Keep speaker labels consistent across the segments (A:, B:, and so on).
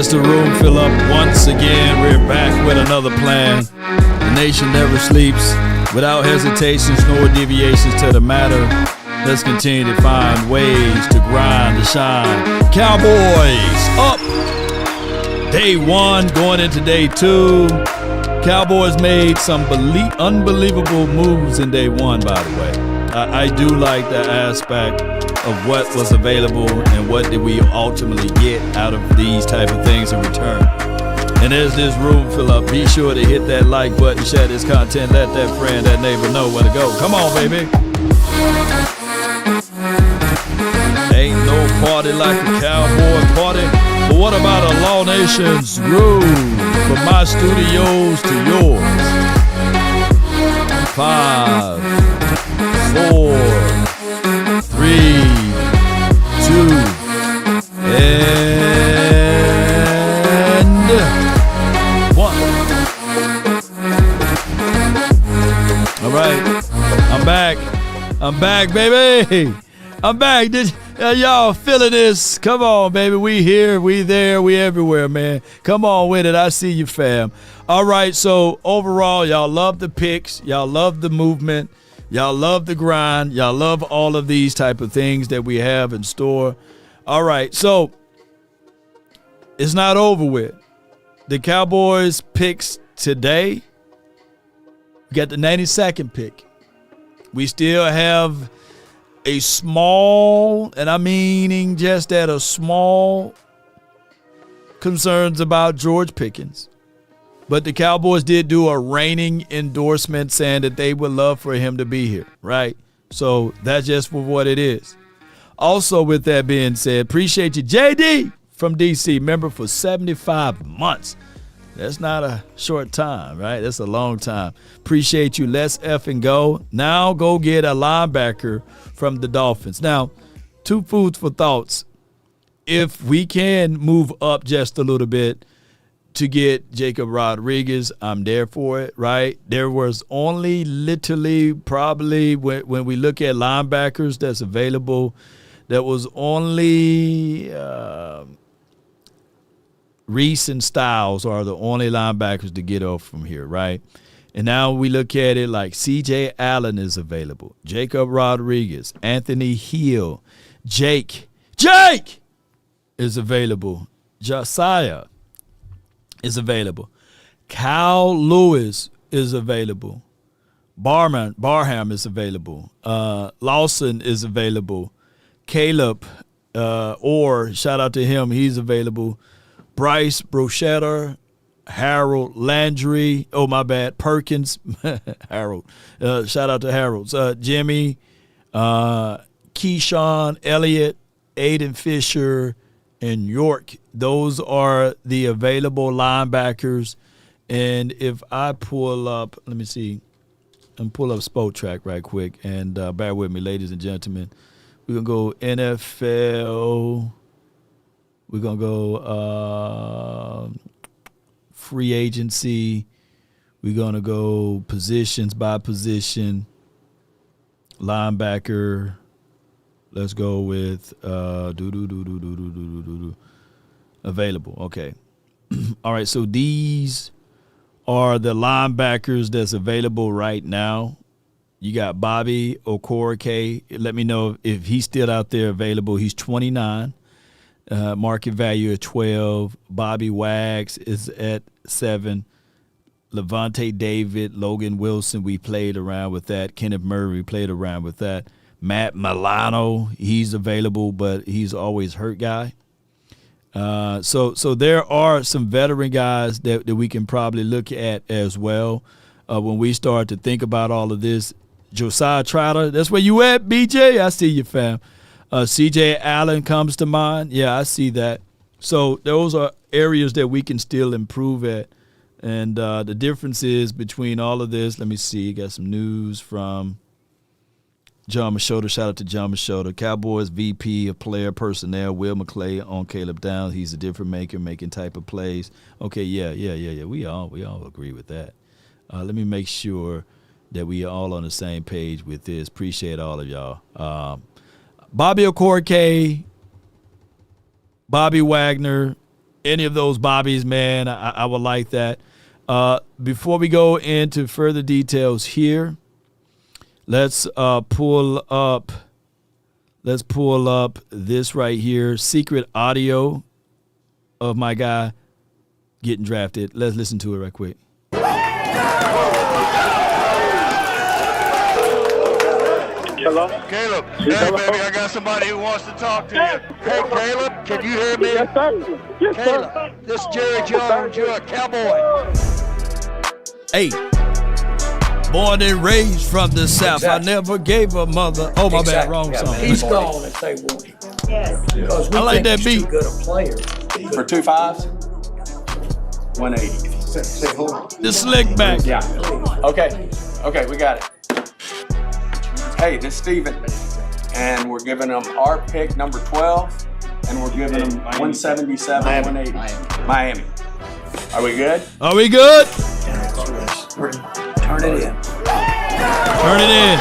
A: As the room fill up once again, we're back with another plan. The nation never sleeps. Without hesitations nor deviations to the matter, let's continue to find ways to grind, to shine. Cowboys up. Day one going into day two. Cowboys made some unbelievable moves in day one, by the way. I do like the aspect of what was available and what did we ultimately get out of these type of things in return. And as this room fill up, be sure to hit that like button, share this content, let that friend, that neighbor know where to go. Come on, baby. Ain't no party like a cowboy party. But what about a Law Nation's room? From my studios to yours. 5, 4, 3, 2, and 1. All right, I'm back, baby. I'm back. Y'all feeling this? Come on, baby. We here, we there, we everywhere, man. Come on with it. I see you, fam. All right, so overall, y'all love the picks. Y'all love the movement. Y'all love the grind. Y'all love all of these type of things that we have in store. All right, so it's not over with. The Cowboys picks today. We got the 92nd pick. We still have a small, and I'm meaning just that, a small concerns about George Pickens. But the Cowboys did do a reigning endorsement saying that they would love for him to be here, right? So that's just for what it is. Also, with that being said, appreciate you, JD from D.C., member for 75 months. That's not a short time, right? That's a long time. Appreciate you. Let's effing go. Now go get a linebacker from the Dolphins. Now, two foods for thoughts. If we can move up just a little bit to get Jacob Rodriguez, I'm there for it, right? There was only literally probably when we look at linebackers that's available, there was only Reese and Styles are the only linebackers to get off from here, right? And now we look at it like C.J. Allen is available, Jacob Rodriguez, Anthony Hill, Jake is available, Josiah is available, Kyle Lewis is available, Barham is available, Lawson is available, Caleb, shout out to him, he's available, Bryce Brochetta, Harold Landry, Perkins, Harold, shout out to Harold, Jimmy, Keyshawn Elliott, Aiden Fisher, and York. Those are the available linebackers. And if I pull up, let me see, I'm pull up Sport Track right quick, and bear with me, ladies and gentlemen. We're going to go NFL. We're going to go free agency. We're going to go positions by position. Linebacker. Let's go with available. Okay. All right, so these are the linebackers that's available right now. You got Bobby Okereke. Let me know if he's still out there available. He's 29. Market value at 12. Bobby Wags is at 7. Levante David, Logan Wilson, we played around with that. Kenneth Murray, we played around with that. Matt Milano, he's available, but he's always hurt guy. So there are some veteran guys that we can probably look at as well when we start to think about all of this. Josiah Trotter, that's where you at, BJ? I see you, fam. C.J. Allen comes to mind. Yeah, I see that. So those are areas that we can still improve at. And the difference is between all of this, let me see, got some news from John Machota. Shout out to John Machota. Cowboys VP of player personnel, Will McClay on Caleb Downs. He's a different making type of plays. Okay, yeah. We all agree with that. Let me make sure that we are all on the same page with this. Appreciate all of y'all. Bobby Okereke, Bobby Wagner, any of those Bobbies, man, I would like that. Before we go into further details here, let's pull up this right here, secret audio of my guy getting drafted. Let's listen to it right quick.
B: Hello?
C: Caleb, hey, baby, I got somebody who wants to talk to you. Hey, Caleb, can you hear me?
B: Yes, sir. Yes,
C: Caleb,
B: sir.
C: this is Jerry Jones. You're a Cowboy.
A: Hey, born and raised from the South.
D: Exactly.
A: I never gave a mother. Oh, my bad, wrong
D: Yeah,
A: song.
D: he's gone if they want him. Because we
A: I like
D: think
A: that
D: he's
A: beat.
D: too good a player.
E: For 2 5s, 180.
A: The slick back.
E: Yeah. Okay, we got it. Hey, this is Steven. And we're giving them our pick, number 12. And we're giving them 177, 180. Miami. Are we good?
A: Are we good?
D: Turn it in.
A: Turn it in.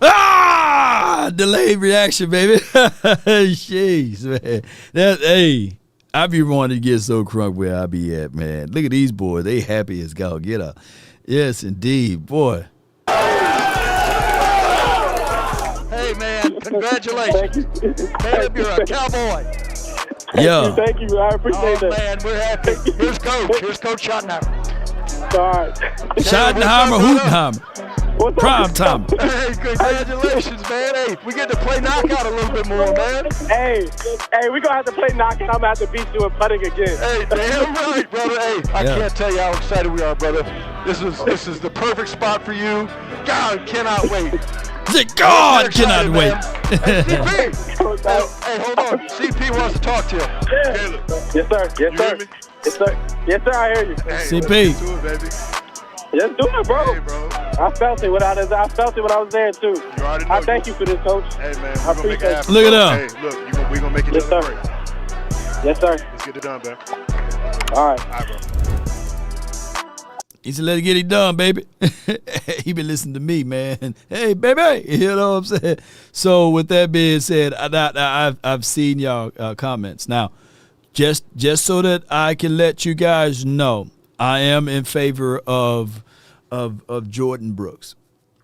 A: Ah! Delayed reaction, baby. Jeez, man. Hey, I be wanting to get so crunk where I be at, man. Look at these boys. They happy as go. Get up. Yes, indeed. Boy.
C: Hey, man, congratulations. Caleb, you're a Cowboy.
A: Yeah.
B: Thank you. I appreciate
C: Oh,
B: that.
C: man, we're happy. Here's Coach. Here's Coach Schottenheimer.
B: All right.
A: Schottenheimer, Hootenheimer.
B: What's up?
A: Prime time.
C: Hey, congratulations, man. Hey, we get to play knockout a little bit more, man.
B: Hey, we're going to have to play knockout. I'm going to have to beat you in putting again.
C: Hey, damn right, brother. Hey, I can't tell you how excited we are, brother. This is the perfect spot for you. God, cannot wait.
A: God cannot wait.
C: Hey, CP. Hey, hold on. CP wants to talk to you. Caleb.
B: Yes, sir. Yes,
C: You
B: sir.
C: hear me?
B: Yes, sir. Yes, sir. I hear you.
C: Hey,
A: CP.
C: let's do it, baby.
B: Let's do it, bro.
C: Hey, bro.
B: I felt it when I was there, too.
C: You already know.
B: I thank you for this, Coach.
C: Hey, man,
B: I
C: we're going to make
B: appreciate
C: it happen.
A: Look at that.
C: Hey, look, we're going to make each
B: Yes,
C: other
B: sir.
C: great.
B: Yes, sir.
C: Let's get it done, man.
B: All right.
C: All right, bro.
A: He said, let's get it done, baby. He been listening to me, man. Hey, baby. You know what I'm saying? So with that being said, I've seen y'all comments. Now, just so that I can let you guys know, I am in favor of Jordan Brooks.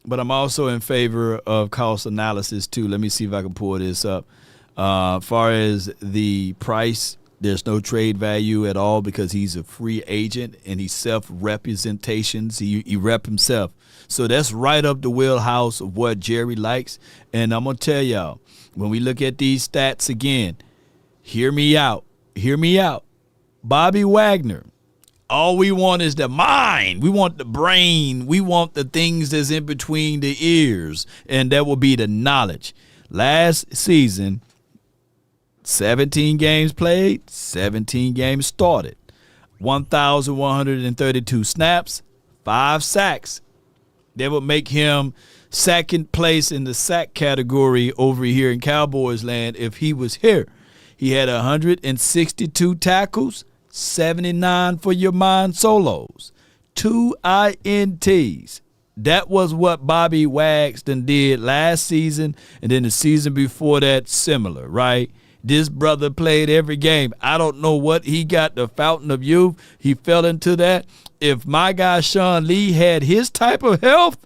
A: But I'm also in favor of cost analysis, too. Let me see if I can pull this up. Far as the price, there's no trade value at all because he's a free agent and he's self-representations. He rep himself. So that's right up the wheelhouse of what Jerry likes. And I'm going to tell y'all, when we look at these stats again, hear me out. Hear me out. Bobby Wagner, all we want is the mind. We want the brain. We want the things that's in between the ears, and that will be the knowledge. Last season, 17 games played, 17 games started, 1,132 snaps, 5 sacks. That would make him second place in the sack category over here in Cowboys land if he was here. He had 162 tackles, 79 for your mind solos, 2 INTs. That was what Bobby Wagston did last season, and then the season before that, similar, right? This brother played every game. I don't know what he got, the fountain of youth. He fell into that. If my guy Sean Lee had his type of health,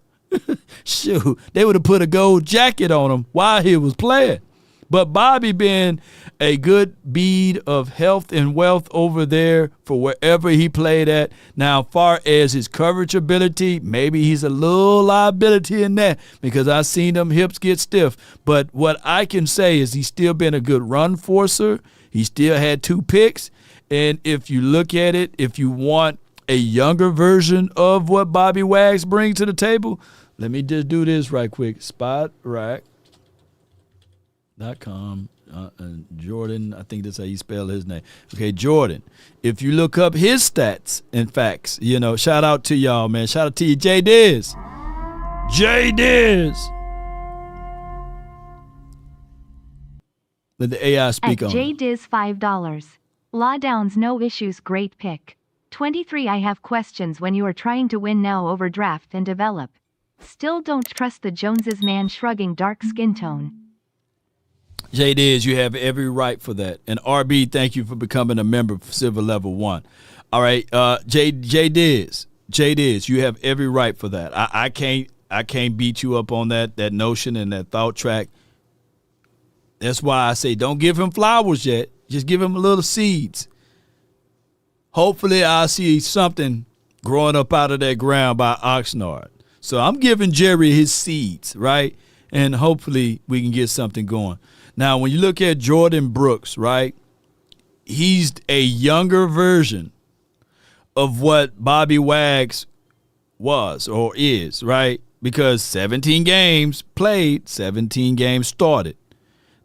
A: shoot, they would have put a gold jacket on him while he was playing. But Bobby being a good bead of health and wealth over there for wherever he played at. Now, far as his coverage ability, maybe he's a little liability in that because I've seen them hips get stiff. But what I can say is he's still been a good run forcer. He still had 2 picks. And if you look at it, if you want a younger version of what Bobby Wags brings to the table, let me just do this right quick. SpotRack.com. Jordan, I think that's how you spell his name. Okay, Jordan. If you look up his stats and facts, you know, shout out to y'all, man. Shout out to you, J Diz. J Diz. Let the AI speak on.
F: J Diz $5. Law Downs no issues great pick. 23 I have questions when you are trying to win now over draft and develop. Still don't trust the Joneses man shrugging dark skin tone.
A: Jay Diz, you have every right for that. And RB, thank you for becoming a member of Silver Level 1. All right, Jay Diz, you have every right for that. I can't beat you up on that notion and that thought track. That's why I say don't give him flowers yet. Just give him a little seeds. Hopefully I'll see something growing up out of that ground by Oxnard. So I'm giving Jerry his seeds, right? And hopefully we can get something going. Now, when you look at Jordan Brooks, right, he's a younger version of what Bobby Wags was or is, right? Because 17 games played, 17 games started.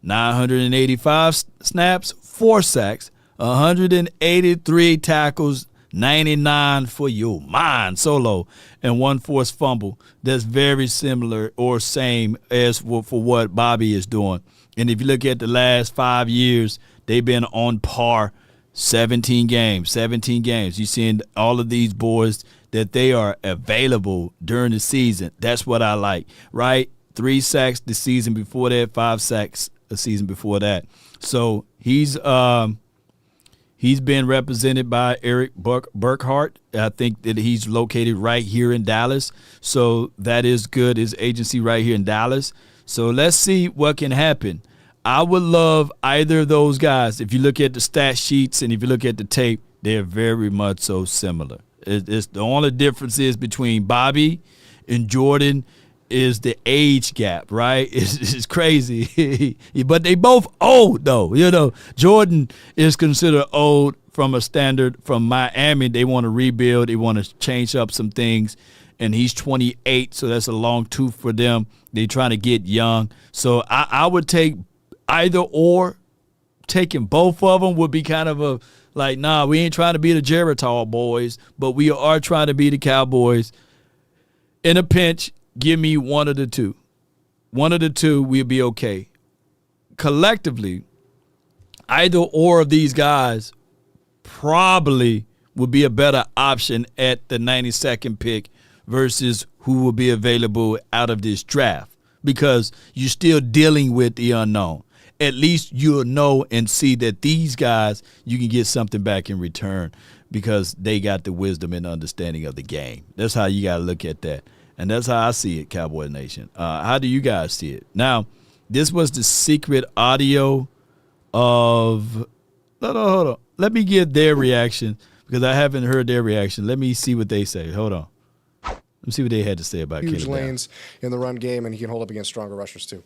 A: 985 snaps, 4 sacks, 183 tackles, 99 for your mind solo, and 1 forced fumble. That's very similar or same as for what Bobby is doing. And if you look at the last 5 years, they've been on par. 17 games. You're seeing all of these boys that they are available during the season. That's what I like, right? 3 sacks the season before that, 5 sacks the season before that. So he's been represented by Eric Burkhart. I think that he's located right here in Dallas. So that is good, his agency right here in Dallas. So let's see what can happen. I would love either of those guys. If you look at the stat sheets and if you look at the tape, they're very much so similar. It's the only difference is between Bobby and Jordan is the age gap, right? It's crazy. But they both old, though. You know, Jordan is considered old from a standard from Miami. They want to rebuild. They want to change up some things. And he's 28, so that's a long tooth for them. They're trying to get young. So I would take either or. Taking both of them would be kind of a, like, nah, we ain't trying to be the Geritol boys, but we are trying to be the Cowboys. In a pinch, give me one of the two. One of the two, we'll be okay. Collectively, either or of these guys probably would be a better option at the 92nd pick versus who will be available out of this draft because you're still dealing with the unknown. At least you'll know and see that these guys, you can get something back in return because they got the wisdom and understanding of the game. That's how you got to look at that. And that's how I see it, Cowboy Nation. How do you guys see it? Now, this was the secret audio of – hold on. Let me get their reaction because I haven't heard their reaction. Let me see what they say. Hold on. Let me see what they had to say about
G: huge
A: Caleb
G: lanes in the run game, and he can hold up against stronger rushers too.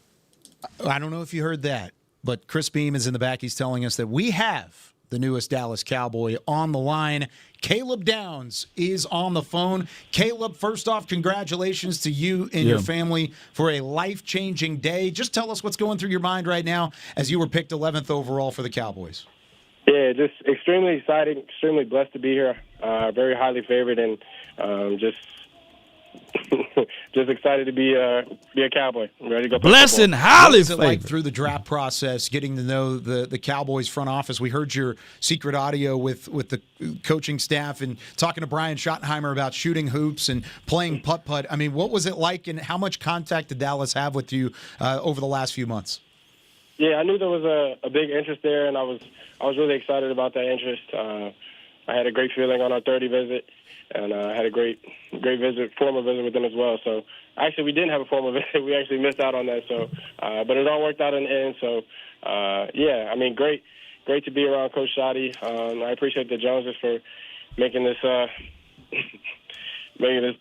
H: I don't know if you heard that, but Chris Beam is in the back. He's telling us that we have the newest Dallas Cowboy on the line. Caleb Downs is on the phone. Caleb, first off, congratulations to you and your family for a life-changing day. Just tell us what's going through your mind right now as you were picked 11th overall for the Cowboys.
B: Yeah, just extremely exciting, extremely blessed to be here. Very highly favored, and just excited to be a Cowboy. I'm ready to go play
A: Blessed and
B: football.
A: highly
H: What was it like
A: favored.
H: through the draft process, getting to know the Cowboys front office? We heard your secret audio with the coaching staff and talking to Brian Schottenheimer about shooting hoops and playing putt-putt. I mean, what was it like, and how much contact did Dallas have with you over the last few months?
B: Yeah, I knew there was a big interest there, and I was really excited about that interest. I had a great feeling on our 30 visit, and I had a great formal visit with them as well. So actually, we didn't have a formal visit. We actually missed out on that. So, but it all worked out in the end. So, yeah, I mean, great to be around Coach Schotty. I appreciate the Joneses for making this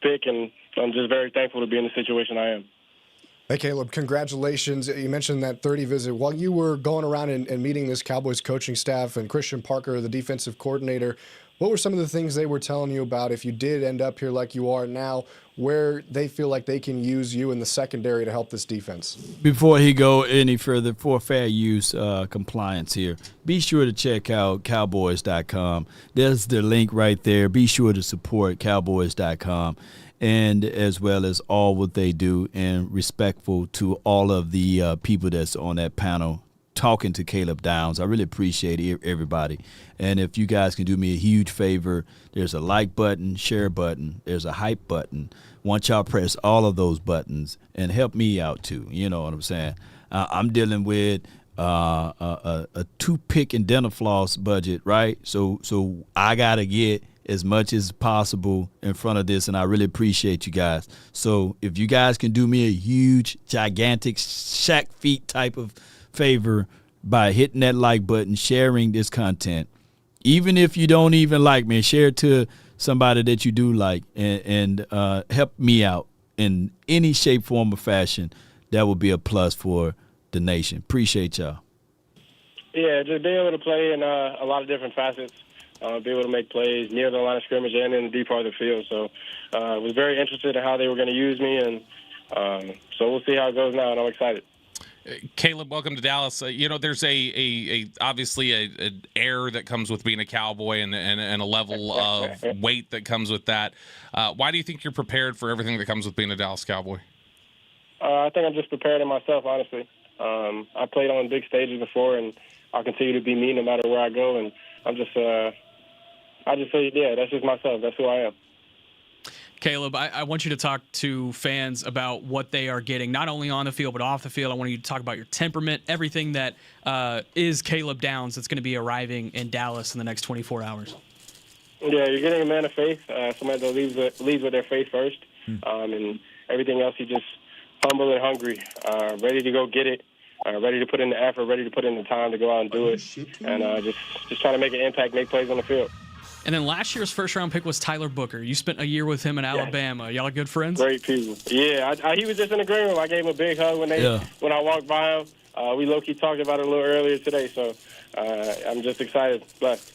B: pick, and I'm just very thankful to be in the situation I am.
G: Hey, Caleb, congratulations. You mentioned that 30 visit. While you were going around and meeting this Cowboys coaching staff and Christian Parker, the defensive coordinator, what were some of the things they were telling you about if you did end up here like you are now, where they feel like they can use you in the secondary to help this defense?
A: Before he go any further, for fair use compliance here, be sure to check out Cowboys.com. There's the link right there. Be sure to support Cowboys.com. And as well as all what they do, and respectful to all of the people that's on that panel talking to Caleb Downs. I really appreciate everybody. And if you guys can do me a huge favor, there's a like button, share button, there's a hype button. Want y'all press all of those buttons and help me out too. You know what I'm saying? I'm dealing with a 2-pick and dental floss budget, right? So I gotta get as much as possible in front of this, and I really appreciate you guys. So if you guys can do me a huge, gigantic Shaq feet type of favor by hitting that like button, sharing this content, even if you don't even like me, share it to somebody that you do like, and help me out in any shape, form, or fashion, that would be a plus for the nation. Appreciate y'all.
B: Yeah, just being able to play in a lot of different facets. Be able to make plays near the line of scrimmage and in the deep part of the field. So I was very interested in how they were going to use me, and so we'll see how it goes now, and I'm excited.
I: Caleb, welcome to Dallas. There's obviously an air that comes with being a Cowboy and a level of weight that comes with that. Why do you think you're prepared for everything that comes with being a Dallas Cowboy?
B: I think I'm just prepared in myself, honestly. I played on big stages before, and I'll continue to be me no matter where I go, and I'm just I just say, yeah, that's just myself. That's who I am.
J: Caleb, I want you to talk to fans about what they are getting, not only on the field but off the field. I want you to talk about your temperament, everything that is Caleb Downs that's going to be arriving in Dallas in the next 24 hours.
B: Yeah, you're getting a man of faith, somebody that leads with their faith first, and everything else, he's just humble and hungry, ready to go get it, ready to put in the effort, ready to put in the time to go out and do it, and just trying to make an impact, make plays on the field.
J: And then last year's first-round pick was Tyler Booker. You spent a year with him in Alabama. Y'all are good friends?
B: Great people. Yeah, he was just in the green room. I gave him a big hug when I walked by him. We low-key talked about it a little earlier today, so I'm just excited, blessed.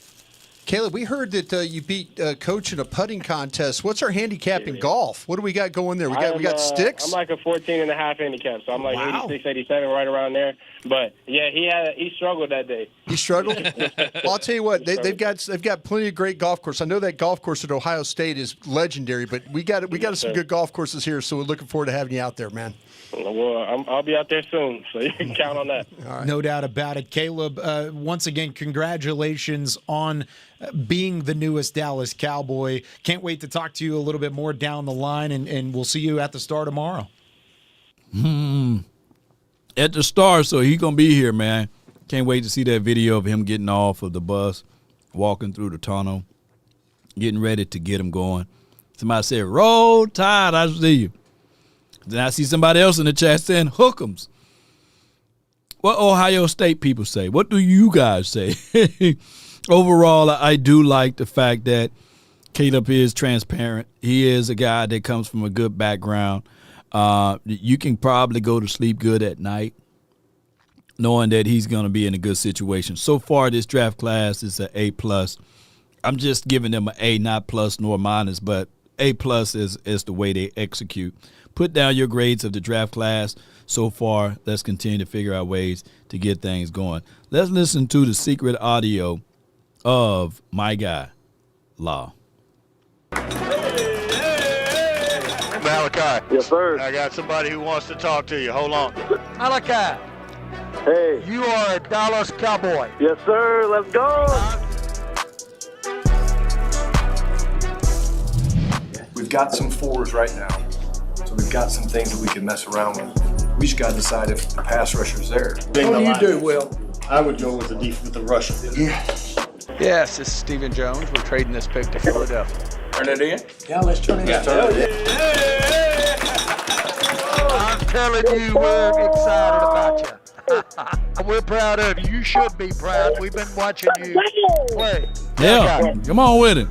K: Caleb, we heard that you beat Coach in a putting contest. What's our handicap in golf? What do we got going there? We got sticks?
B: I'm like a 14.5 handicap, so I'm like 86, 87, right around there. But, yeah, he struggled that day.
K: He struggled? Well, I'll tell you what, they've got plenty of great golf courses. I know that golf course at Ohio State is legendary, but we got some good golf courses here, so we're looking forward to having you out there, man.
B: Well, I'll be out there soon, so you can count on that.
H: All right. No doubt about it. Caleb, once again, congratulations on being the newest Dallas Cowboy. Can't wait to talk to you a little bit more down the line, and we'll see you at the Star tomorrow.
A: At the Star, so he's going to be here, man. Can't wait to see that video of him getting off of the bus, walking through the tunnel, getting ready to get him going. Somebody said, "Roll Tide, I see you." Then I see somebody else in the chat saying, "Hook'ems." What Ohio State people say? What do you guys say? Overall, I do like the fact that Caleb is transparent. He is a guy that comes from a good background. You can probably go to sleep good at night knowing that he's going to be in a good situation. So far, this draft class is an A+. I'm just giving them an A, not plus nor minus, but A+ is the way they execute. Put down your grades of the draft class so far. Let's continue to figure out ways to get things going. Let's listen to the secret audio of my guy, Law.
C: Malachi.
L: Yes, sir.
C: I got somebody who wants to talk to you. Hold on.
L: Malachi. Hey.
C: You are a Dallas Cowboy.
L: Yes, sir. Let's go.
M: We've got some fours right now, so we've got some things that we can mess around with. We just got to decide if the pass rusher's there.
D: What do you do, Will?
M: I would go with the rusher.
E: Yeah. Yes, this is Stephen Jones. We're trading this pick to Philadelphia. Turn it in?
D: Yeah, let's turn it in.
C: I'm telling you, we're excited about you. We're proud of you. You should be proud. We've been watching you play.
A: Yeah, come on with it.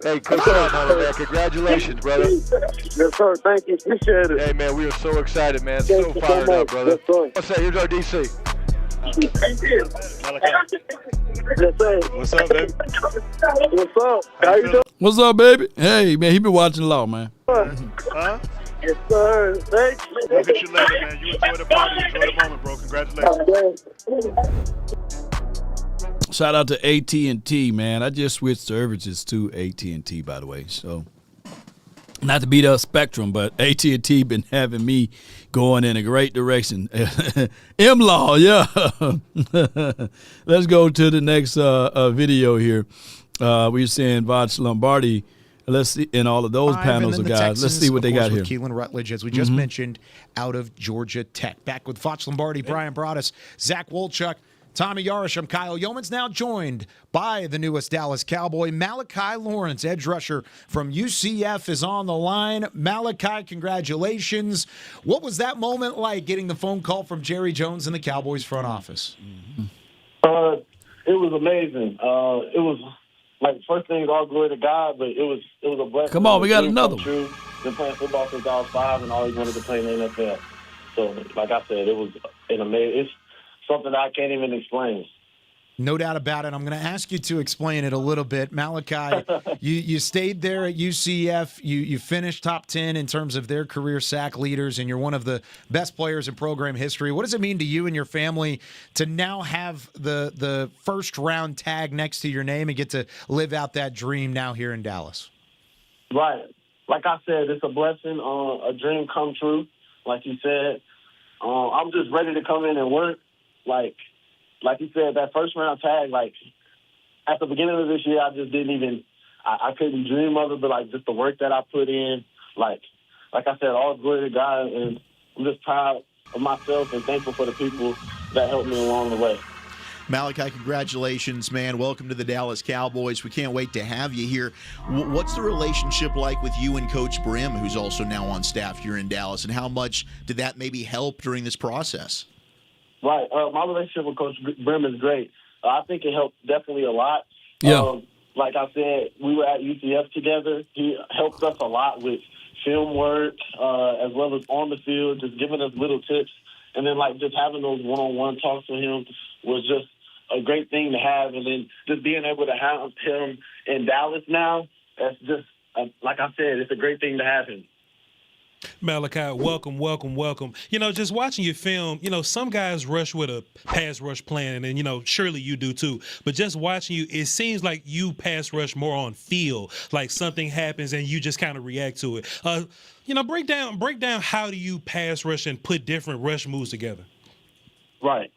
C: Hey, Coach Malachi, congratulations, brother.
L: Yes, sir. Thank you. Appreciate it.
C: Hey, man, we are so excited, man. So fired up, brother. What's that? Here's our DC.
L: Yes, sir.
C: What's up, baby?
L: What's up? How you doing?
A: What's up, baby? Hey, man, he been watching Law, man.
C: Huh?
L: Yes, sir. Thank you.
C: Look at you later, man. You enjoy the party. Enjoy the moment, bro. Congratulations.
A: Shout out to AT&T, man. I just switched services to AT&T, by the way. So, not to beat up Spectrum, but AT&T been having me going in a great direction. M-Law, yeah. Let's go to the next video here. We're seeing Vash Lombardi Let's see, in all of those panels of guys, let's see what they got here.
H: Keelan Rutledge, as we just mentioned, out of Georgia Tech. Back with Fox Lombardi, Brian Broaddus, Zach Wolchuk, Tommy Yarish. I'm Kyle Yeomans, now joined by the newest Dallas Cowboy, Malachi Lawrence, edge rusher from UCF, is on the line. Malachi, congratulations. What was that moment like, getting the phone call from Jerry Jones in the Cowboys front office?
L: It was amazing. It was like, first thing, all glory to God, but it was a blessing.
A: Come on, we got another one.
L: Been playing football since I was 5 and always wanted to play in the NFL. So, like I said, it was an amazing. It's something I can't even explain.
H: No doubt about it. I'm going to ask you to explain it a little bit. Malachi, you stayed there at UCF. You finished top 10 in terms of their career sack leaders, and you're one of the best players in program history. What does it mean to you and your family to now have the first-round tag next to your name and get to live out that dream now here in Dallas?
L: Right. Like I said, it's a blessing, a dream come true. Like you said, I'm just ready to come in and work. Like you said, that first round tag, like, at the beginning of this year, I just didn't even, I couldn't dream of it, but, like, just the work that I put in, like I said, all glory to God, and I'm just proud of myself and thankful for the people that helped me along the way.
N: Malachi, congratulations, man. Welcome to the Dallas Cowboys. We can't wait to have you here. What's the relationship like with you and Coach Brim, who's also now on staff here in Dallas, and how much did that maybe help during this process?
L: Right. My relationship with Coach Brim is great. I think it helped definitely a lot.
A: Yeah.
L: Like I said, we were at UCF together. He helped us a lot with film work as well as on the field, just giving us little tips. And then, like, just having those one-on-one talks with him was just a great thing to have. And then just being able to have him in Dallas now, that's just, like I said, it's a great thing to have him.
O: Malachi, welcome. Just watching your film, some guys rush with a pass rush plan, and, surely you do too. But just watching you, it seems like you pass rush more on feel, like something happens and you just kind of react to it. Break down how do you pass rush and put different rush moves together?
L: Right.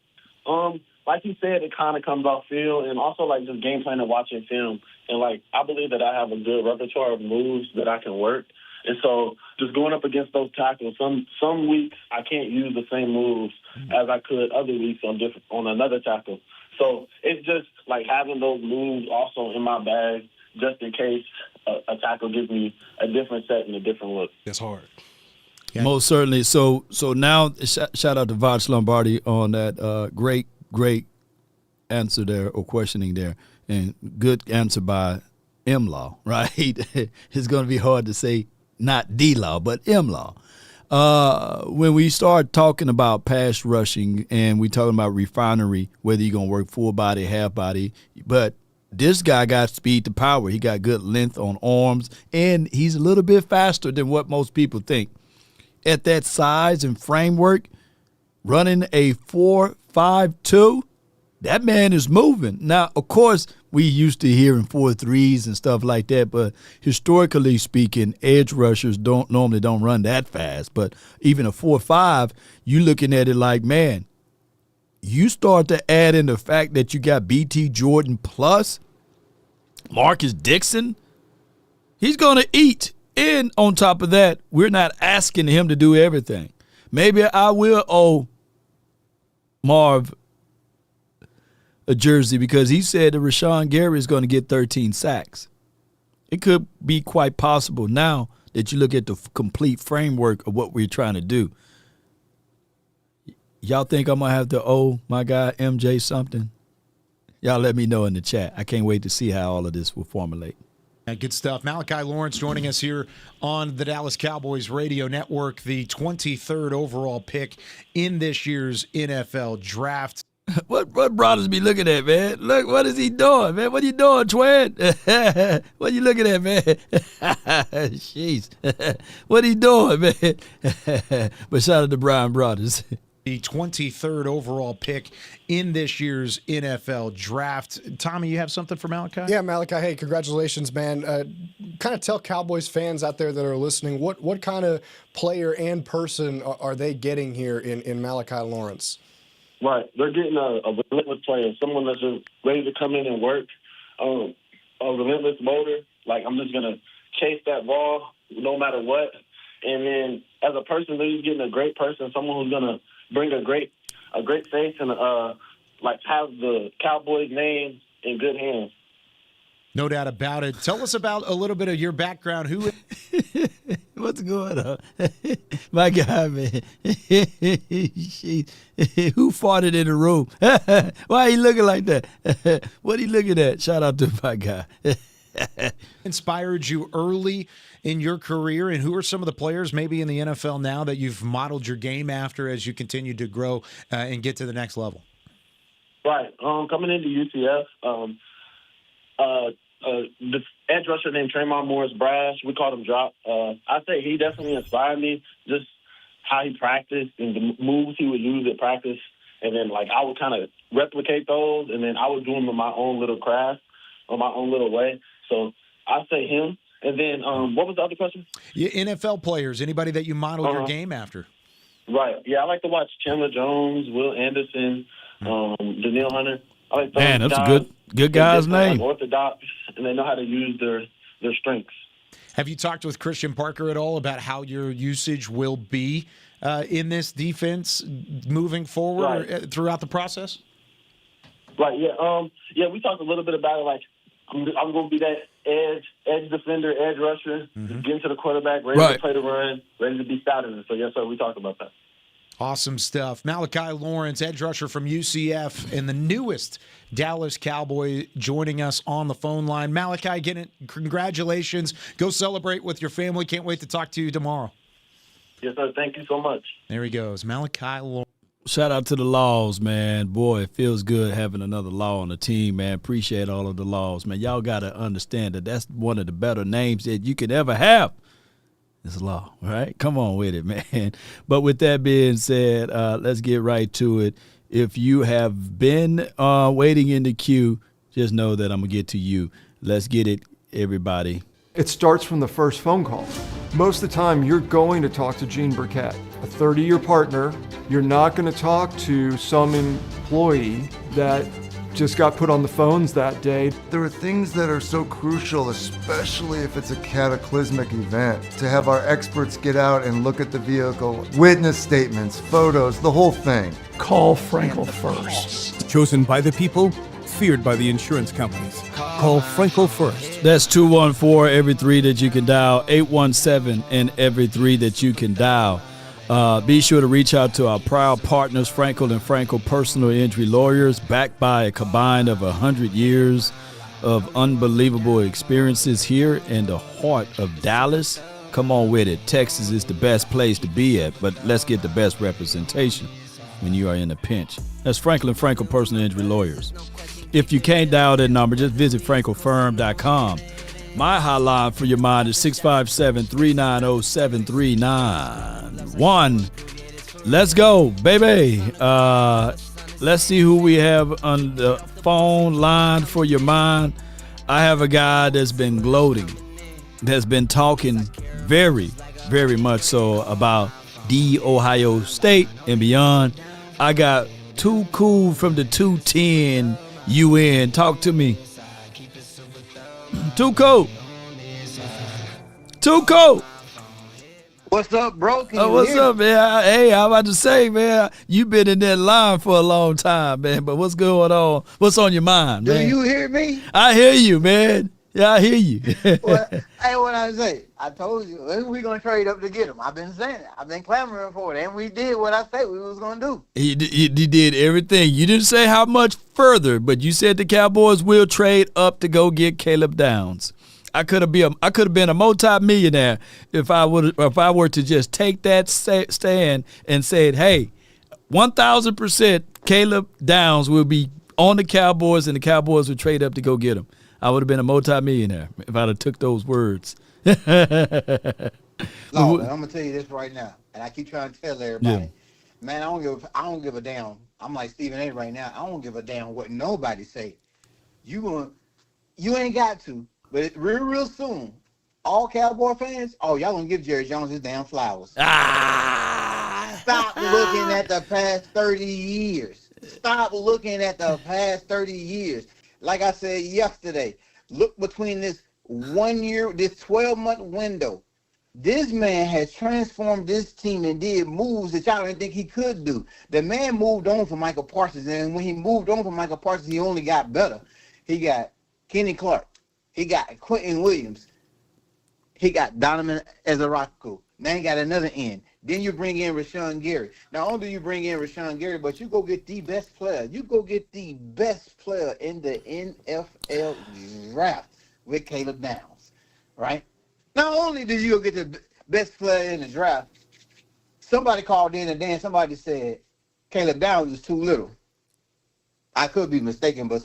L: Like you said, it kind of comes off feel, and also, like, just game plan and watching film. And, like, I believe that I have a good repertoire of moves that I can work. And so just going up against those tackles, some weeks I can't use the same moves as I could other weeks on another tackle. So it's just like having those moves also in my bag just in case a tackle gives me a different set and a different look.
O: That's hard.
A: Yeah. Most certainly. So now shout out to Fox Lombardi on that great answer there, or questioning there, and good answer by M-Law, right? It's going to be hard to say not D-Law, but M-Law. When we start talking about pass rushing and we talking about refinery, whether you're going to work full body, half body, but this guy got speed to power. He got good length on arms, and he's a little bit faster than what most people think. At that size and framework, running a 4.52, that man is moving. Now, of course, we used to hearing 4.3s and stuff like that, but historically speaking, edge rushers normally don't run that fast. But even a 4.5, you looking at it like, man, you start to add in the fact that you got BT Jordan plus Marcus Dixon, he's going to eat. And on top of that, we're not asking him to do everything. Maybe I will owe Marv a jersey because he said that Rashawn Gary is going to get 13 sacks. It could be quite possible now that you look at the complete framework of what we're trying to do. Y'all think I'm going to have to owe my guy MJ something? Y'all let me know in the chat. I can't wait to see how all of this will formulate.
H: Good stuff. Malachi Lawrence joining us here on the Dallas Cowboys Radio Network, the 23rd overall pick in this year's NFL Draft.
A: What brothers be looking at, man? Look, what is he doing, man? What are you doing, twin? What are you looking at, man? Jeez. What are you doing, man? But shout out to Brian Broaddus.
H: The 23rd overall pick in this year's NFL Draft. Tommy, you have something for Malachi?
G: Yeah, Malachi, hey, congratulations, man. Kind of tell Cowboys fans out there that are listening, what kind of player and person are they getting here in Malachi Lawrence?
L: Right. They're getting a relentless player, someone that's just ready to come in and work, a relentless motor. Like, I'm just going to chase that ball no matter what. And then as a person, he's getting a great person, someone who's gonna bring a great face and like have the Cowboys name in good hands.
H: No doubt about it. Tell us about a little bit of your background.
A: What's going on? My guy, man. Who farted in the room? Why are you looking like that? What are you looking at? Shout out to my guy.
H: Inspired you early in your career, and who are some of the players maybe in the NFL now that you've modeled your game after as you continue to grow and get to the next level?
L: Right. Coming into UCF, the edge rusher named Tremont Morris Brash, we called him Drop. I say he definitely inspired me, just how he practiced and the moves he would use at practice. And then, like, I would kind of replicate those, and then I would do them in my own little craft, or my own little way. So I say him. And then what was the other question?
H: Yeah, NFL players, anybody that you modeled your game after.
L: Right. Yeah, I like to watch Chandler Jones, Will Anderson, Daniil Hunter. I like those
A: Man, that's
L: guys.
A: a good guy's name.
L: Like orthodox, and they know how to use their strengths.
H: Have you talked with Christian Parker at all about how your usage will be in this defense moving forward or throughout the process?
L: Right. Yeah. Yeah. We talked a little bit about it. Like, I'm going to be that edge defender, edge rusher, just getting to the quarterback, ready to play the run, ready to be started. So yes, sir. We talked about that.
H: Awesome stuff. Malachi Lawrence, edge rusher from UCF, and the newest Dallas Cowboy joining us on the phone line. Malachi, again, congratulations. Go celebrate with your family. Can't wait to talk to you tomorrow.
L: Yes, sir. Thank you so much.
H: There he goes. Malachi Lawrence.
A: Shout out to the Laws, man. Boy, it feels good having another Law on the team, man. Appreciate all of the Laws, man. Y'all got to understand that that's one of the better names that you could ever have. It's Law, right? Come on with it, man. But with that being said, let's get right to it. If you have been waiting in the queue, just know that I'm going to get to you. Let's get it, everybody.
P: It starts from the first phone call. Most of the time, you're going to talk to Gene Burkett, a 30-year partner. You're not going to talk to some employee that just got put on the phones that day.
Q: There are things that are so crucial, especially if it's a cataclysmic event, to have our experts get out and look at the vehicle, witness statements, photos, the whole thing.
D: Call Frenkel first. Chosen by the people, feared by the insurance companies. Call Frenkel first.
A: That's 214 every 3 that you can dial, 817 and every 3 that you can dial. Be sure to reach out to our proud partners, Frenkel and Frenkel Personal Injury Lawyers, backed by a combined of 100 years of unbelievable experiences here in the heart of Dallas. Come on with it. Texas is the best place to be at, but let's get the best representation when you are in a pinch. That's Frenkel and Frenkel Personal Injury Lawyers. If you can't dial that number, just visit FrenkelFirm.com. My hotline for your mind is 657-390-7391. Let's go, baby. Let's see who we have on the phone line for your mind. I have a guy that's been gloating, that's been talking very, very much so about the Ohio State and beyond. I got Too Cool from the 210 UN. Talk to me. Too cool. Too cool.
R: What's up, bro?
A: What's up, man? Hey, I'm about to say, man, you've been in that line for a long time, man. But what's going on? What's on your mind, man?
R: Do you hear me?
A: I hear you, man. Yeah, I hear you.
R: Well, hey, what I say? I told you, we're going to trade up to get him. I've been saying it. I've been clamoring for it. And we did what I said we was going to do.
A: You did everything. You didn't say how much further, but you said the Cowboys will trade up to go get Caleb Downs. I could have been a multi-millionaire if I were to just take that stand and said, hey, 1,000% Caleb Downs will be on the Cowboys and the Cowboys would trade up to go get him. I would have been a multi-millionaire if I'd have took those words.
R: Lord, I'm gonna tell you this right now, and I keep trying to tell everybody, man, I don't give a damn. I'm like Stephen A. right now. I don't give a damn what nobody say. You ain't got to, but real soon, all Cowboy fans, y'all gonna give Jerry Jones his damn flowers. Stop looking at the past 30 years. Stop looking at the past 30 years. Like I said yesterday, look between this 1 year, this 12-month window, this man has transformed this team and did moves that y'all didn't think he could do. The man moved on from Michael Parsons, and when he moved on from Michael Parsons, he only got better. He got Kenny Clark. He got Quentin Williams. He got Donovan Ezaraku. Now he got another end. Then you bring in Rashawn Gary. Not only do you bring in Rashawn Gary, but you go get the best player. You go get the best player in the NFL draft with Caleb Downs, right? Not only did you go get the best player in the draft, somebody called in and then somebody said Caleb Downs is too little. I could be mistaken, but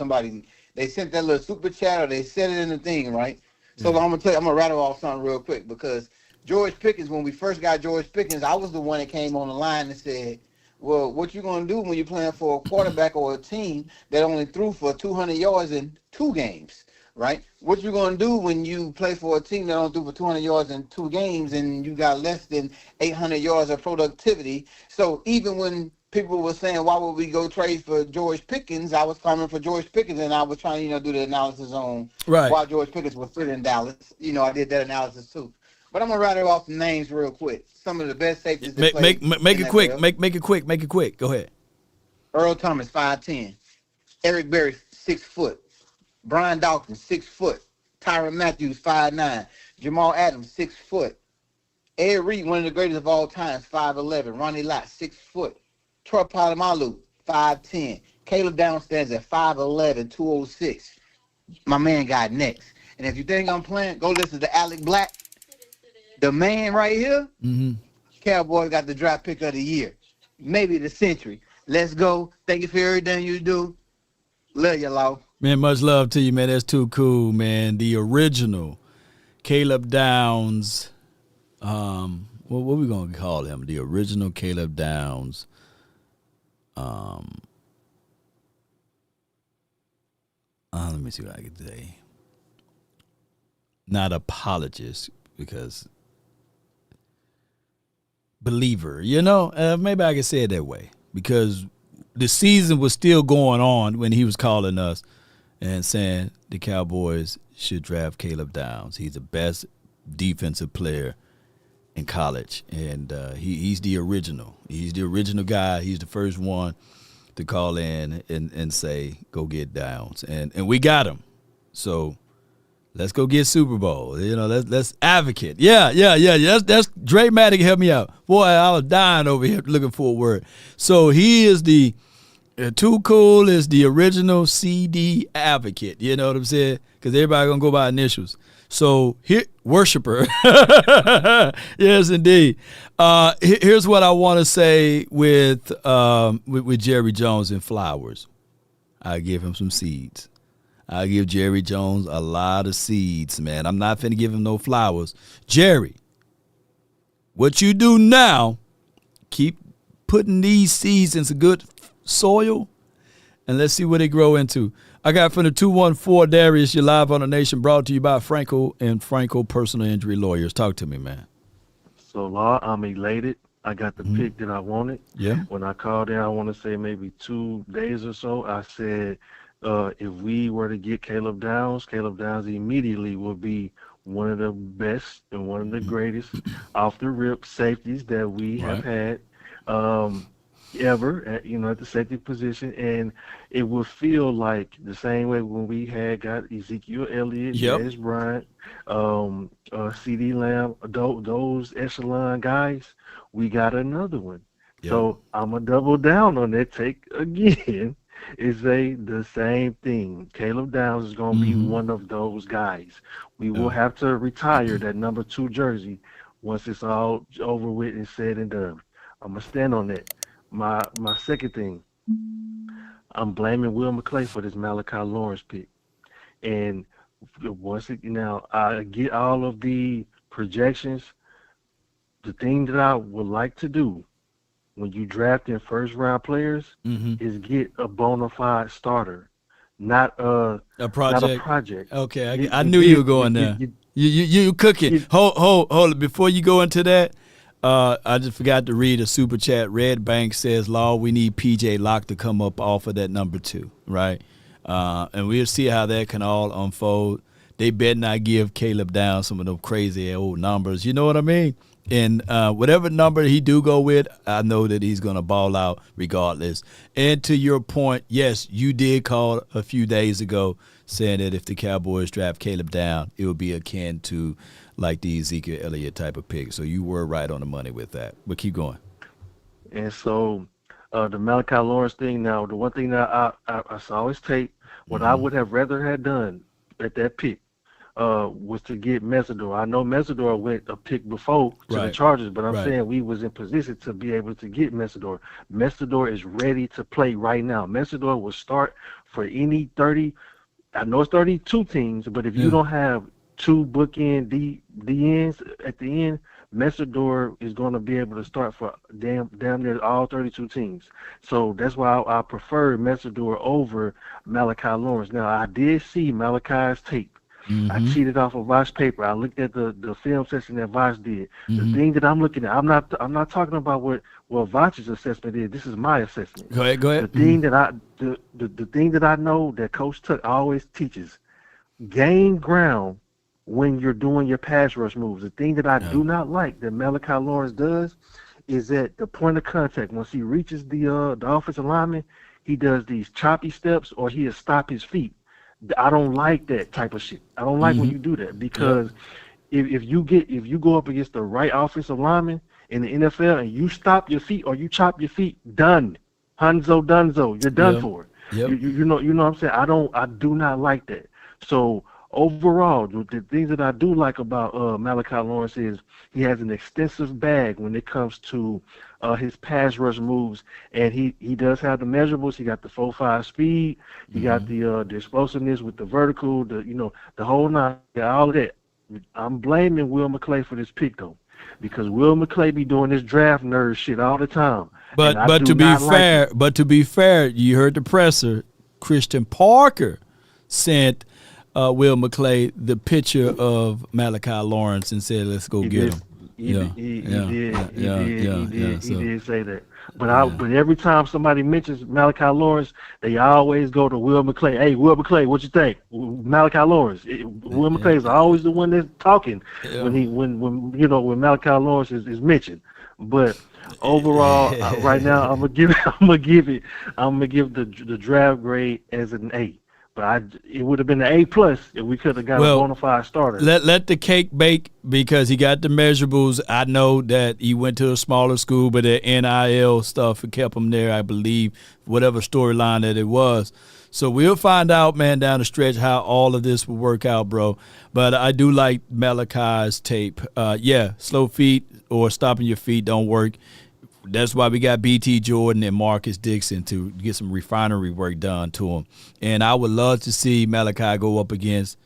R: they sent that little super chat or they said it in the thing, right? So I'm gonna rattle off something real quick because George Pickens, when we first got George Pickens, I was the one that came on the line and said, well, what you gonna do when you're playing for a quarterback or a team that only threw for 200 yards in 2 games? Right? What you gonna do when you play for a team that don't do for 200 yards in 2 games and you got less than 800 yards of productivity? So even when people were saying, why would we go trade for George Pickens? I was coming for George Pickens, and I was trying, do the analysis on why George Pickens was fit in Dallas. I did that analysis too. But I'm gonna rattle off some names real quick. Some of the best safeties.
A: Make it quick. Make it quick. Go ahead.
R: Earl Thomas, 5'10". Eric Berry, 6 foot. Brian Dawkins, 6 foot. Tyrann Matthews, 5'9". Jamal Adams, 6 foot. Ed Reed, one of the greatest of all time, 5'11". Ronnie Lott, 6 foot. Troy Polamalu, 5'10". Caleb Downs stands at 5'11", 206. My man got next. And if you think I'm playing, go listen to Alec Black. The man right here, Cowboys got the draft pick of the year. Maybe the century. Let's go. Thank you for everything you do. Love you, Law.
A: Man, much love to you, man. That's too cool, man. The original Caleb Downs. What we gonna call him? The original Caleb Downs. Let me see what I can say. Not apologist, because believer, maybe I can say it that way, because the season was still going on when he was calling us and saying the Cowboys should draft Caleb Downs. He's the best defensive player in college, and he's the original. He's the original guy. He's the first one to call in and say, go get Downs. And we got him. So let's go get Super Bowl. Let's advocate. Yeah. That's dramatic. Help me out. Boy, I was dying over here looking for a word. So he is the Too Cool is the original CD advocate. You know what I'm saying? Because everybody going to go by initials. So here, worshiper. Yes, indeed. Here's what I want to say with Jerry Jones and Flowers. I give him some seeds. I give Jerry Jones a lot of seeds, man. I'm not finna give him no flowers. Jerry, what you do now, keep putting these seeds in some good soil, and let's see what they grow into. I got from the 214, Darius, you're live on the Nation, brought to you by Frenkel and Frenkel Personal Injury Lawyers. Talk to me, man.
S: So, Law, I'm elated. I got the pick that I wanted.
A: Yeah.
S: When I called in, I want to say maybe 2 days or so, I said if we were to get Caleb Downs immediately will be one of the best and one of the greatest off the rip safeties that we have had ever at the safety position, and it will feel like the same way when we had got Ezekiel Elliott, Dennis Bryant, CeeDee Lamb, those echelon guys. We got another one. So I'm gonna double down on that take again. Is the same thing. Caleb Downs is going to be one of those guys. We will have to retire that number 2 jersey once it's all over with and said and done. I'm going to stand on that. My second thing, I'm blaming Will McClay for this Malachi Lawrence pick. And I get all of the projections. The thing that I would like to do when you draft in first-round players is get a bona fide starter, not a project. Not a project.
A: Okay, I knew you were going there. You cooking. Hold it. Before you go into that, I just forgot to read a super chat. Red Bank says, Law, we need P.J. Locke to come up off of that number 2, right? And we'll see how that can all unfold. they better not give Caleb Downs some of those crazy old numbers. You know what I mean? And whatever number he do go with, I know that he's going to ball out regardless. And to your point, yes, you did call a few days ago saying that if the Cowboys draft Caleb Downs, it would be akin to like the Ezekiel Elliott type of pick. So you were right on the money with that. But keep going.
S: And so the Malachi Lawrence thing now, the one thing that I saw his tape, what I would have rather had done at that pick was to get Mesidor. I know Mesidor went a pick before to the Chargers, but I'm saying we was in position to be able to get Mesidor. Mesidor is ready to play right now. Mesidor will start for any 30. I know it's 32 teams, but if you don't have two bookend DNs at the end, Mesidor is going to be able to start for damn near all 32 teams. So that's why I prefer Mesidor over Malachi Lawrence. Now, I did see Malachi's tape. I cheated off of Vosh paper. I looked at the film session that Vosh did. The thing that I'm looking at, I'm not talking about what Vosh's assessment is. This is my assessment.
A: Go ahead.
S: The thing that the thing that I know that Coach Tuck always teaches: gain ground when you're doing your pass rush moves. The thing that I do not like that Malachi Lawrence does is at the point of contact. Once he reaches the offensive lineman, he does these choppy steps or he'll stop his feet. I don't like that type of shit. I don't like when you do that because if you go up against the right offensive lineman in the NFL and you stop your feet or you chop your feet, done. Hanzo Dunzo, you're done for. You know what I'm saying? I do not like that. So overall, the things that I do like about Malachi Lawrence is he has an extensive bag when it comes to his pass rush moves, and he does have the measurables. He got the 4.5 speed, he got the explosiveness with the vertical, the whole nine, all of that. I'm blaming Will McClay for this pick though, because Will McClay be doing this draft nerd shit all the time.
A: But to be fair, you heard the presser. Christian Parker sent Will McClay the picture of Malachi Lawrence and said, "Let's go get him."
S: He did say that. But every time somebody mentions Malachi Lawrence, they always go to Will McClay. Hey, Will McClay, what you think? Malachi Lawrence. Will McClay is always the one that's talking when Malachi Lawrence is mentioned. But overall, right now, I'm gonna give the draft grade as an A. But it would have been an A+ if we could have got a bona fide starter.
A: Let the cake bake because he got the measurables. I know that he went to a smaller school, but the NIL stuff kept him there, I believe, whatever storyline that it was. So we'll find out, man, down the stretch how all of this will work out, bro. But I do like Malachi's tape. Slow feet or stopping your feet don't work. That's why we got B.T. Jordan and Marcus Dixon to get some refinery work done to him. And I would love to see Malachi go up against,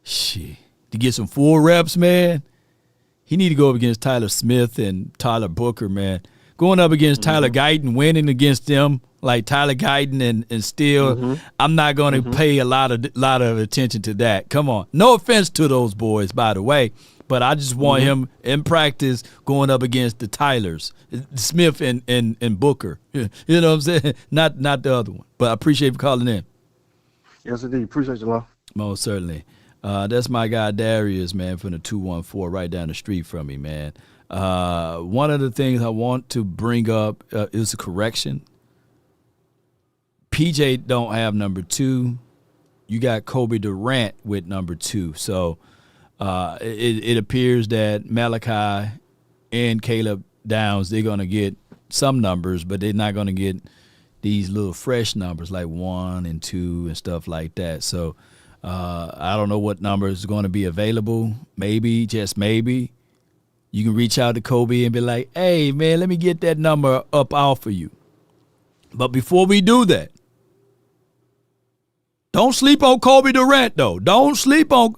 A: to get some full reps, man. He need to go up against Tyler Smith and Tyler Booker, man. Going up against Tyler Guyton, winning against them like Tyler Guyton and still, I'm not going to pay a lot of attention to that. Come on. No offense to those boys, by the way. But I just want him in practice going up against the Tylers, Smith and Booker. You know what I'm saying? Not the other one. But I appreciate you calling in.
S: Yes, indeed. Appreciate you, Law.
A: Most certainly. That's my guy Darius, man, from the 214 right down the street from me, man. One of the things I want to bring up is a correction. PJ don't have number 2. You got Kobe Durant with number 2. So it appears that Malachi and Caleb Downs, they're going to get some numbers, but they're not going to get these little fresh numbers like 1 and 2 and stuff like that. So I don't know what number is going to be available. Maybe, just maybe, you can reach out to Kobe and be like, hey, man, let me get that number up off of you. But before we do that, don't sleep on Kobe Durant, though. Don't sleep on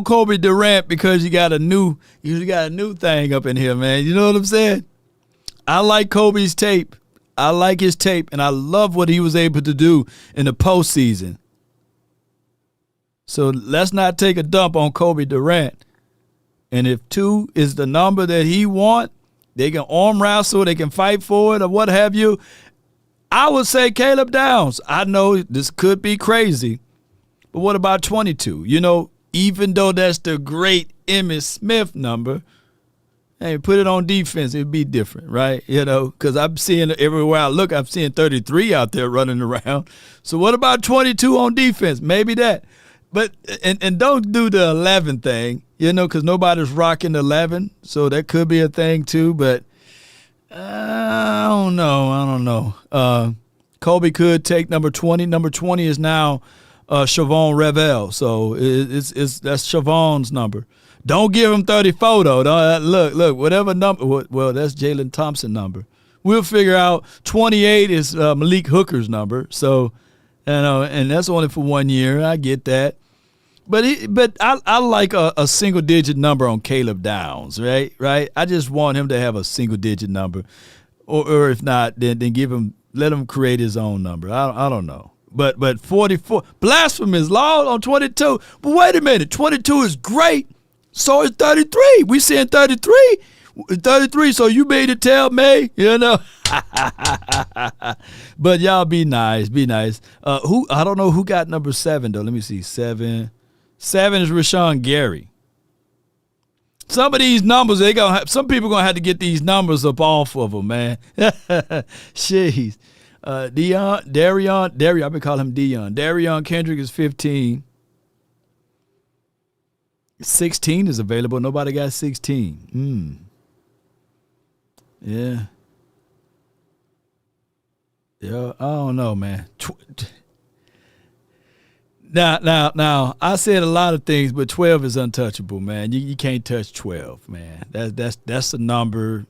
A: Kobe Durant because you got a new thing up in here, man. You know what I'm saying? I like Kobe's tape. I like his tape, and I love what he was able to do in the postseason. So let's not take a dump on Kobe Durant. And if 2 is the number that he want, they can arm wrestle, they can fight for it, or what have you. I would say Caleb Downs. I know this could be crazy, But what about 22? You know, even though that's the great Emmitt Smith number, hey, put it on defense, it'd be different, right? You know, because I'm seeing everywhere I look, I'm seeing 33 out there running around. So what about 22 on defense? Maybe that. But and don't do the 11 thing, you know, because nobody's rocking 11. So that could be a thing too. But I don't know. Kobe could take number 20. Number 20 is now Chavon Revel. So that's Chavon's number. Don't give him 34 though. Look, whatever number. Well, that's Jalen Thompson's number. We'll figure out 28 is Malik Hooker's number. So, you know, and that's only for 1 year. I get that. But I like a single digit number on Caleb Downs, right? I just want him to have a single digit number, or if not, then let him create his own number. I don't know. But 44 blasphemous law on 22. But wait a minute, 22 is great. So is 33. We saying 33. 33, so you made it tell me, you know. But y'all be nice. I don't know who got number 7 though. Let me see. 7 is Rashawn Gary. Some of these numbers, some people gonna have to get these numbers up off of them, man. Jeez. Darion, I've been calling him Dion. Darion Kendrick is 15. 16 is available. Nobody got 16. Yeah. I don't know, man. Now, I said a lot of things, but 12 is untouchable, man. You can't touch 12, man. That's a number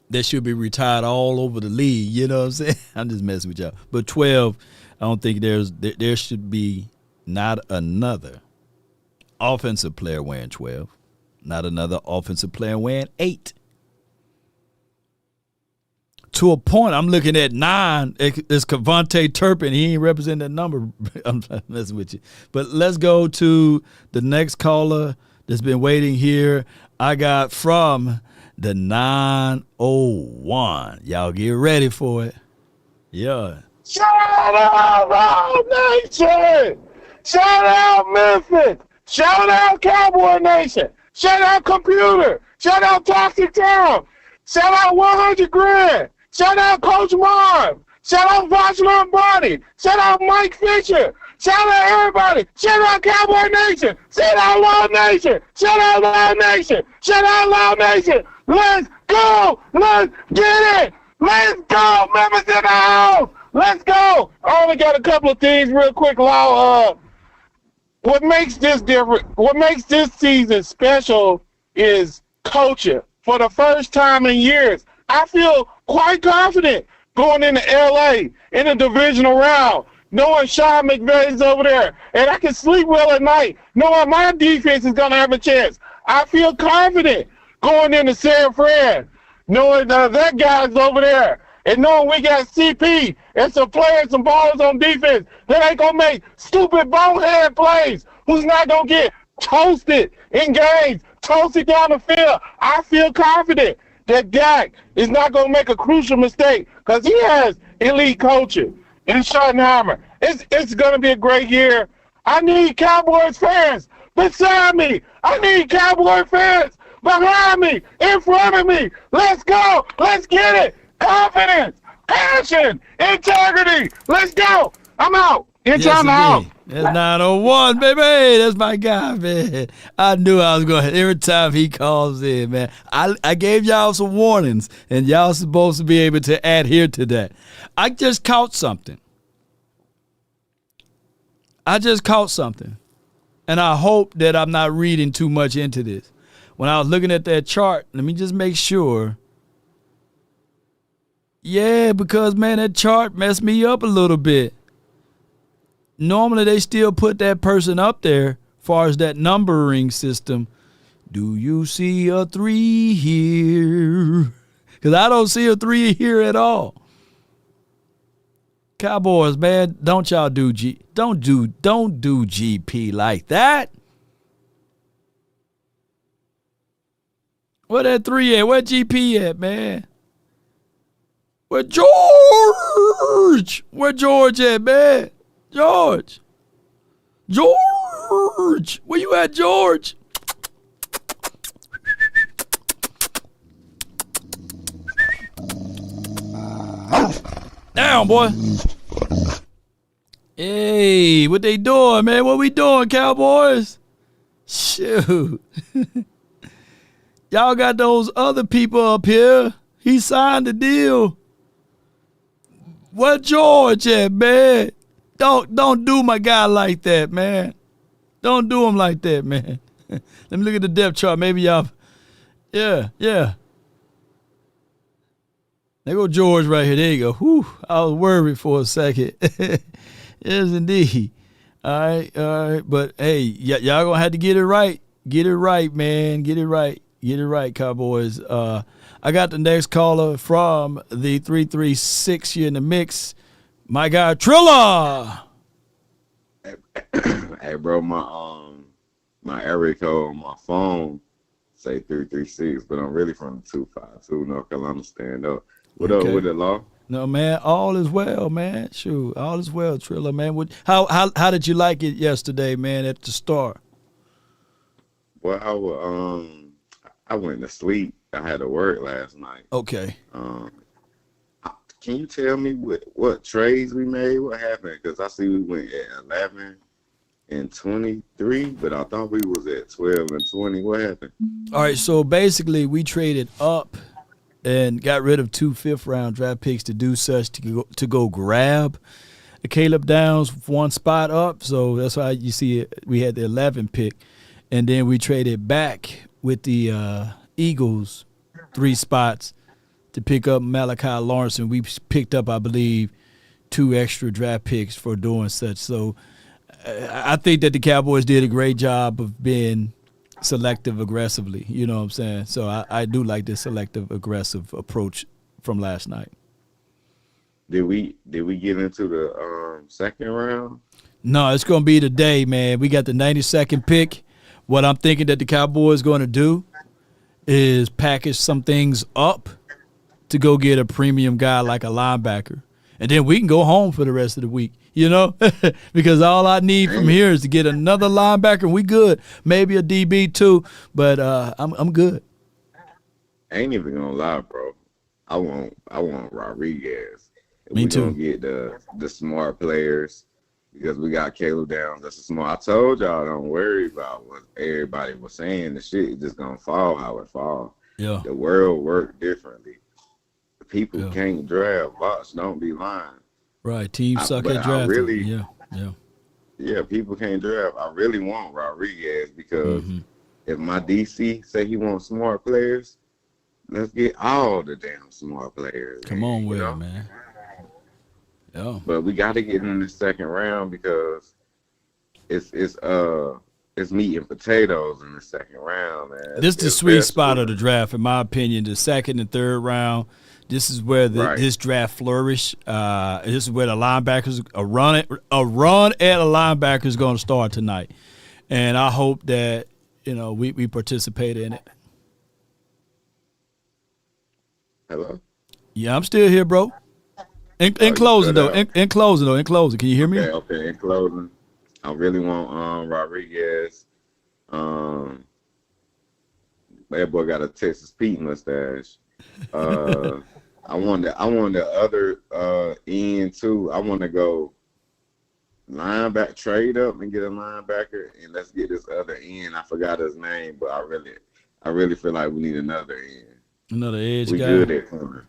A: that should be retired all over the league. You know what I'm saying? I'm just messing with y'all. But 12, I don't think there should be not another offensive player wearing 12, not another offensive player wearing 8. To a point, I'm looking at 9. It's Kevontae Turpin. He ain't representing that number. I'm messing with you. But let's go to the next caller that's been waiting here. I got from the 901. Y'all get ready for it. Yeah.
T: Shout out, Rob Nation! Shout out, Memphis! Shout out, Cowboy Nation! Shout out, Computer! Shout out, Toxic Town! Shout out, 100 Grand! Shout out, Coach Marv! Shout out, Voshler and Bonnie! Shout out, Mike Fisher! Shout out, everybody! Shout out, Cowboy Nation! Shout out, Loud Nation! Shout out, Loud Nation! Shout out, Loud Nation! Let's go! Let's get it! Let's go! Memphis in the house! Let's go! I only got a couple of things real quick, Lau. What makes this different, what makes this season special is coaching. For the first time in years, I feel quite confident going into LA in the divisional round, knowing Sean McVay's over there, and I can sleep well at night, knowing my defense is going to have a chance. I feel confident going into San Fran, knowing that guy's over there, and knowing we got CP and some players, some ballers on defense that ain't going to make stupid bonehead plays, who's not going to get toasted in games, toasted down the field. I feel confident that Dak is not going to make a crucial mistake because he has elite coaching in Schottenheimer. It's going to be a great year. I need Cowboys fans beside me. I need Cowboy fans behind me, in front of me. Let's go. Let's get it. Confidence, passion, integrity. Let's go. I'm out. It's on the house.
A: That's 901, baby. That's my guy, man. I knew I was going to. Every time he calls in, man. I gave y'all some warnings, and y'all supposed to be able to adhere to that. I just caught something. And I hope that I'm not reading too much into this. When I was looking at that chart, let me just make sure. Yeah, because, man, that chart messed me up a little bit. Normally, they still put that person up there as far as that numbering system. Do you see a 3 here? Because I don't see a 3 here at all. Cowboys, man, don't y'all do don't do GP like that. Where that 3 at? Where GP at, man? Where George at, man? George. George. Where you at, George? Down, boy. Hey, what they doing, man? What we doing, Cowboys? Shoot. Y'all got those other people up here. He signed the deal. Where George at, man? Don't do my guy like that, man. Don't do him like that, man. Let me look at the depth chart. Maybe y'all. Yeah. There go George right here. There you go. Whew, I was worried for a second. Yes, indeed. All right. But, hey, y'all going to have to get it right. Get it right, man. Get it right. Get it right, Cowboys. I got the next caller from the 336 here in the mix. My guy, Trilla.
U: Hey, bro, my area code on my phone say 336, but I'm really from the 252 North Carolina. Stand up. What up with it, Law?
A: No, man, all is well, man. Shoot, all is well, Trilla, man. How did you like it yesterday, man, at the start?
U: Well, I went to sleep. I had to work last night.
A: Okay.
U: Can you tell me what trades we made? What happened? Because I see we went at 11 and 23, but I thought we was at 12 and 20. What happened?
A: All right, so basically we traded up and got rid of 2 fifth-round draft picks to do such to go grab a Caleb Downs 1 spot up. So that's why you see it. We had the 11 pick, and then we traded back with the Eagles 3 spots to pick up Malachi Lawrence, and we picked up, I believe, 2 extra draft picks for doing such. So I think that the Cowboys did a great job of being selective aggressively. You know what I'm saying? So I do like this selective aggressive approach from last night.
U: Did we get into the second round?
A: No, it's going to be today, man. We got the 92nd pick. What I'm thinking that the Cowboys going to do is package some things up to go get a premium guy like a linebacker. And then we can go home for the rest of the week, you know, because all I need from here is to get another linebacker, and we good. Maybe a DB too, but I'm good.
U: I ain't even gonna lie, bro. I want Rodriguez.
A: Me too.
U: Gonna get the smart players because we got Caleb Downs. That's a smart. I told y'all don't worry about what everybody was saying. The shit is just gonna fall how it fall.
A: Yeah.
U: The world worked differently. People can't draft. Bots don't be lying.
A: Right. Teams suck at drafting.
U: Yeah, people can't draft. I really want Rodriguez because if my DC say he wants smart players, let's get all the damn smart players.
A: Come on with it, man. Yeah.
U: But we got to get in the second round because it's meat and potatoes in the second round, man.
A: This is the sweet spot of the draft, in my opinion. The second and third round. This is where this draft flourished. This is where the linebackers a run at a linebacker is going to start tonight, and I hope that we participate in it.
U: Hello.
A: Yeah, I'm still here, bro. In closing, can you hear me?
U: Okay. In closing, I really want Rodriguez. That boy got a Texas Pete mustache. I want the other end too. I want to go linebacker, trade up and get a linebacker, and let's get this other end. I forgot his name, but I really feel like we need another end.
A: Another edge guy.
U: We good at corner.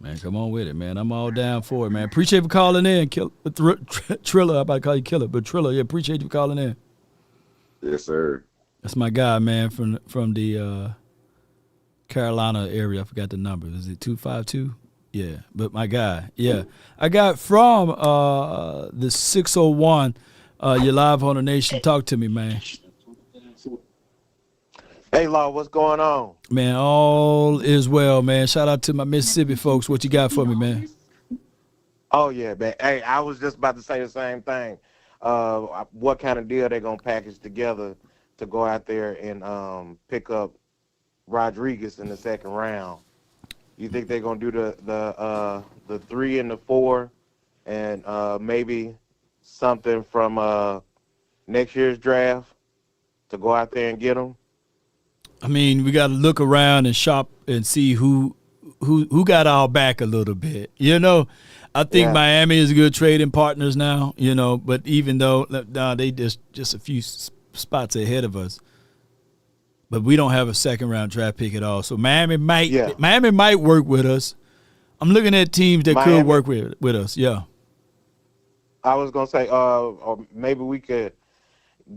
A: Man, come on with it, man. I'm all down for it, man. Appreciate you for calling in, Trilla. I'm about to call you Killer, but Trilla, yeah, appreciate you for calling in.
U: Yes, sir.
A: That's my guy, man, from the Carolina area. I forgot the number. Is it 252? Yeah, but my guy. Yeah. I got from the 601. You're live on the Nation. Talk to me, man.
V: Hey, Law, what's going on?
A: Man, all is well, man. Shout out to my Mississippi folks. What you got for me, man?
V: Oh, yeah, man. Hey, I was just about to say the same thing. What kind of deal they going to package together to go out there and pick up Rodriguez in the second round? You think they're going to do the 3 and the 4 and maybe something from next year's draft to go out there and get them?
A: I mean, we got to look around and shop and see who got our back a little bit. I think Miami is good trading partners now. But even though they just a few spots ahead of us, but we don't have a second-round draft pick at all. So Miami might work with us. I'm looking at teams that could work with us. Yeah.
V: I was gonna say, or maybe we could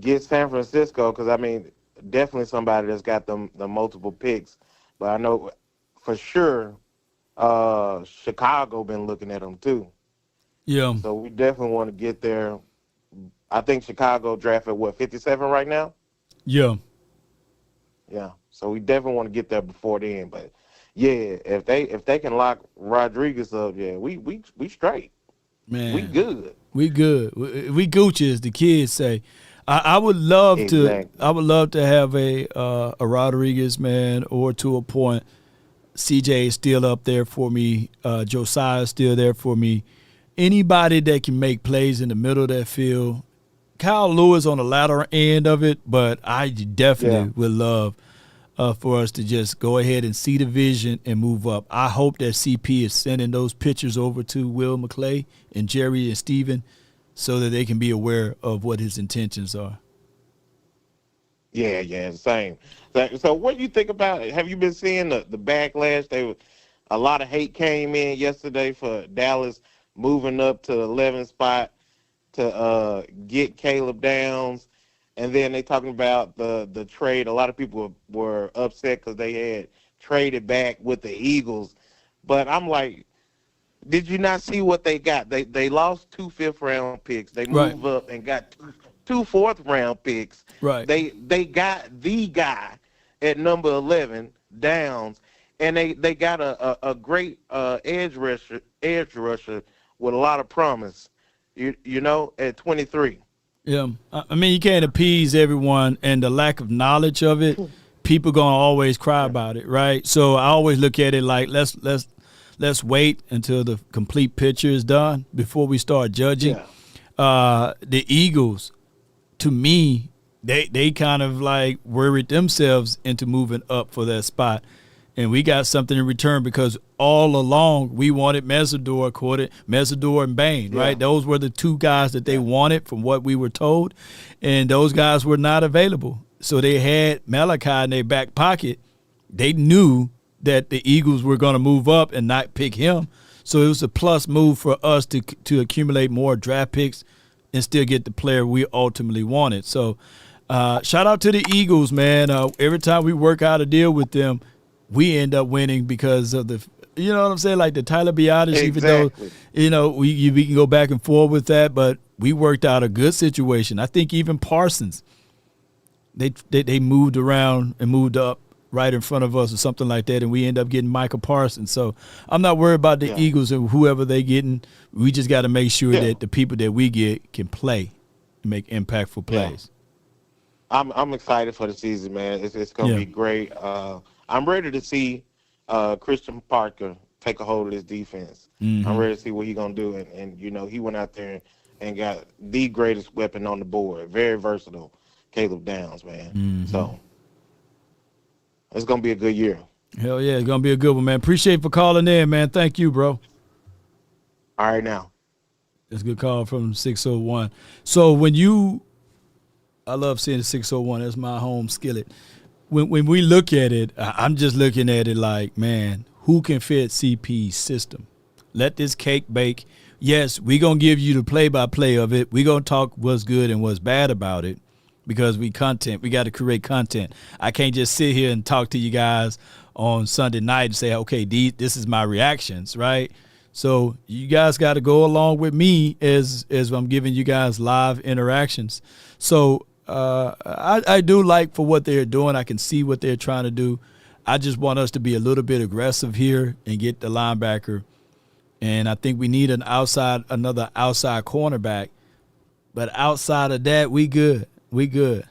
V: get San Francisco, because I mean, definitely somebody that's got the multiple picks. But I know for sure Chicago been looking at them too.
A: Yeah.
V: So we definitely want to get there. I think Chicago drafted 57 right now.
A: Yeah.
V: Yeah. So we definitely want to get there before then. But yeah, if they can lock Rodriguez up, yeah, we straight.
A: Man,
V: we good.
A: We good. We Gucci, as the kids say. I would love to. I would love to have a Rodriguez, man, or to a point. CJ is still up there for me. Josiah is still there for me. Anybody that can make plays in the middle of that field. Kyle Lewis on the latter end of it, but I definitely would love for us to just go ahead and see the vision and move up. I hope that CP is sending those pictures over to Will McClay and Jerry and Steven so that they can be aware of what his intentions are.
V: Yeah, same. So what do you think about it? Have you been seeing the backlash? A lot of hate came in yesterday for Dallas moving up to the 11th spot to get Caleb Downs. And then they talking about the trade. A lot of people were upset because they had traded back with the Eagles. But I'm like, did you not see what they got? They lost 2 fifth-round picks. They moved up and got 2 fourth-round picks.
A: Right.
V: They got the guy at number 11, Downs, and they got a great edge rusher with a lot of promise. At 23.
A: Yeah, I mean, you can't appease everyone, and the lack of knowledge of it, people gonna always cry about it, right? So I always look at it like let's wait until the complete picture is done before we start judging. Yeah. The Eagles, to me, they kind of like worried themselves into moving up for that spot. And we got something in return because all along we wanted Mesidor and Bain, right? Those were the 2 guys that they wanted from what we were told, and those guys were not available. So they had Malachi in their back pocket. They knew that the Eagles were going to move up and not pick him. So it was a plus move for us to accumulate more draft picks and still get the player we ultimately wanted. So shout out to the Eagles, man. Every time we work out a deal with them, we end up winning because of you know what I'm saying, like the Tyler Biadasz, even though, we can go back and forth with that, but we worked out a good situation. I think even Parsons, they moved around and moved up right in front of us or something like that, and we end up getting Michael Parsons. So I'm not worried about the Eagles and whoever they getting. We just got to make sure that the people that we get can play and make impactful plays.
V: I'm excited for the season, man. It's going to be great. I'm ready to see Christian Parker take a hold of this defense.
A: Mm-hmm.
V: I'm ready to see what he's going to do. And he went out there and got the greatest weapon on the board. Very versatile, Caleb Downs, man.
A: Mm-hmm.
V: So it's going to be a good year.
A: Hell yeah, it's going to be a good one, man. Appreciate for calling in, man. Thank you, bro.
V: All right, now.
A: That's a good call from 601. So I love seeing the 601. That's my home skillet. When we look at it, I'm just looking at it like, man, who can fit CP's system? Let this cake bake. Yes, we're going to give you the play-by-play of it. We're going to talk what's good and what's bad about it because we got to create content. I can't just sit here and talk to you guys on Sunday night and say, okay, this is my reactions, right? So you guys got to go along with me as I'm giving you guys live interactions. So I do like for what they're doing. I can see what they're trying to do. I just want us to be a little bit aggressive here and get the linebacker. And I think we need another outside cornerback. But outside of that, we good. We good.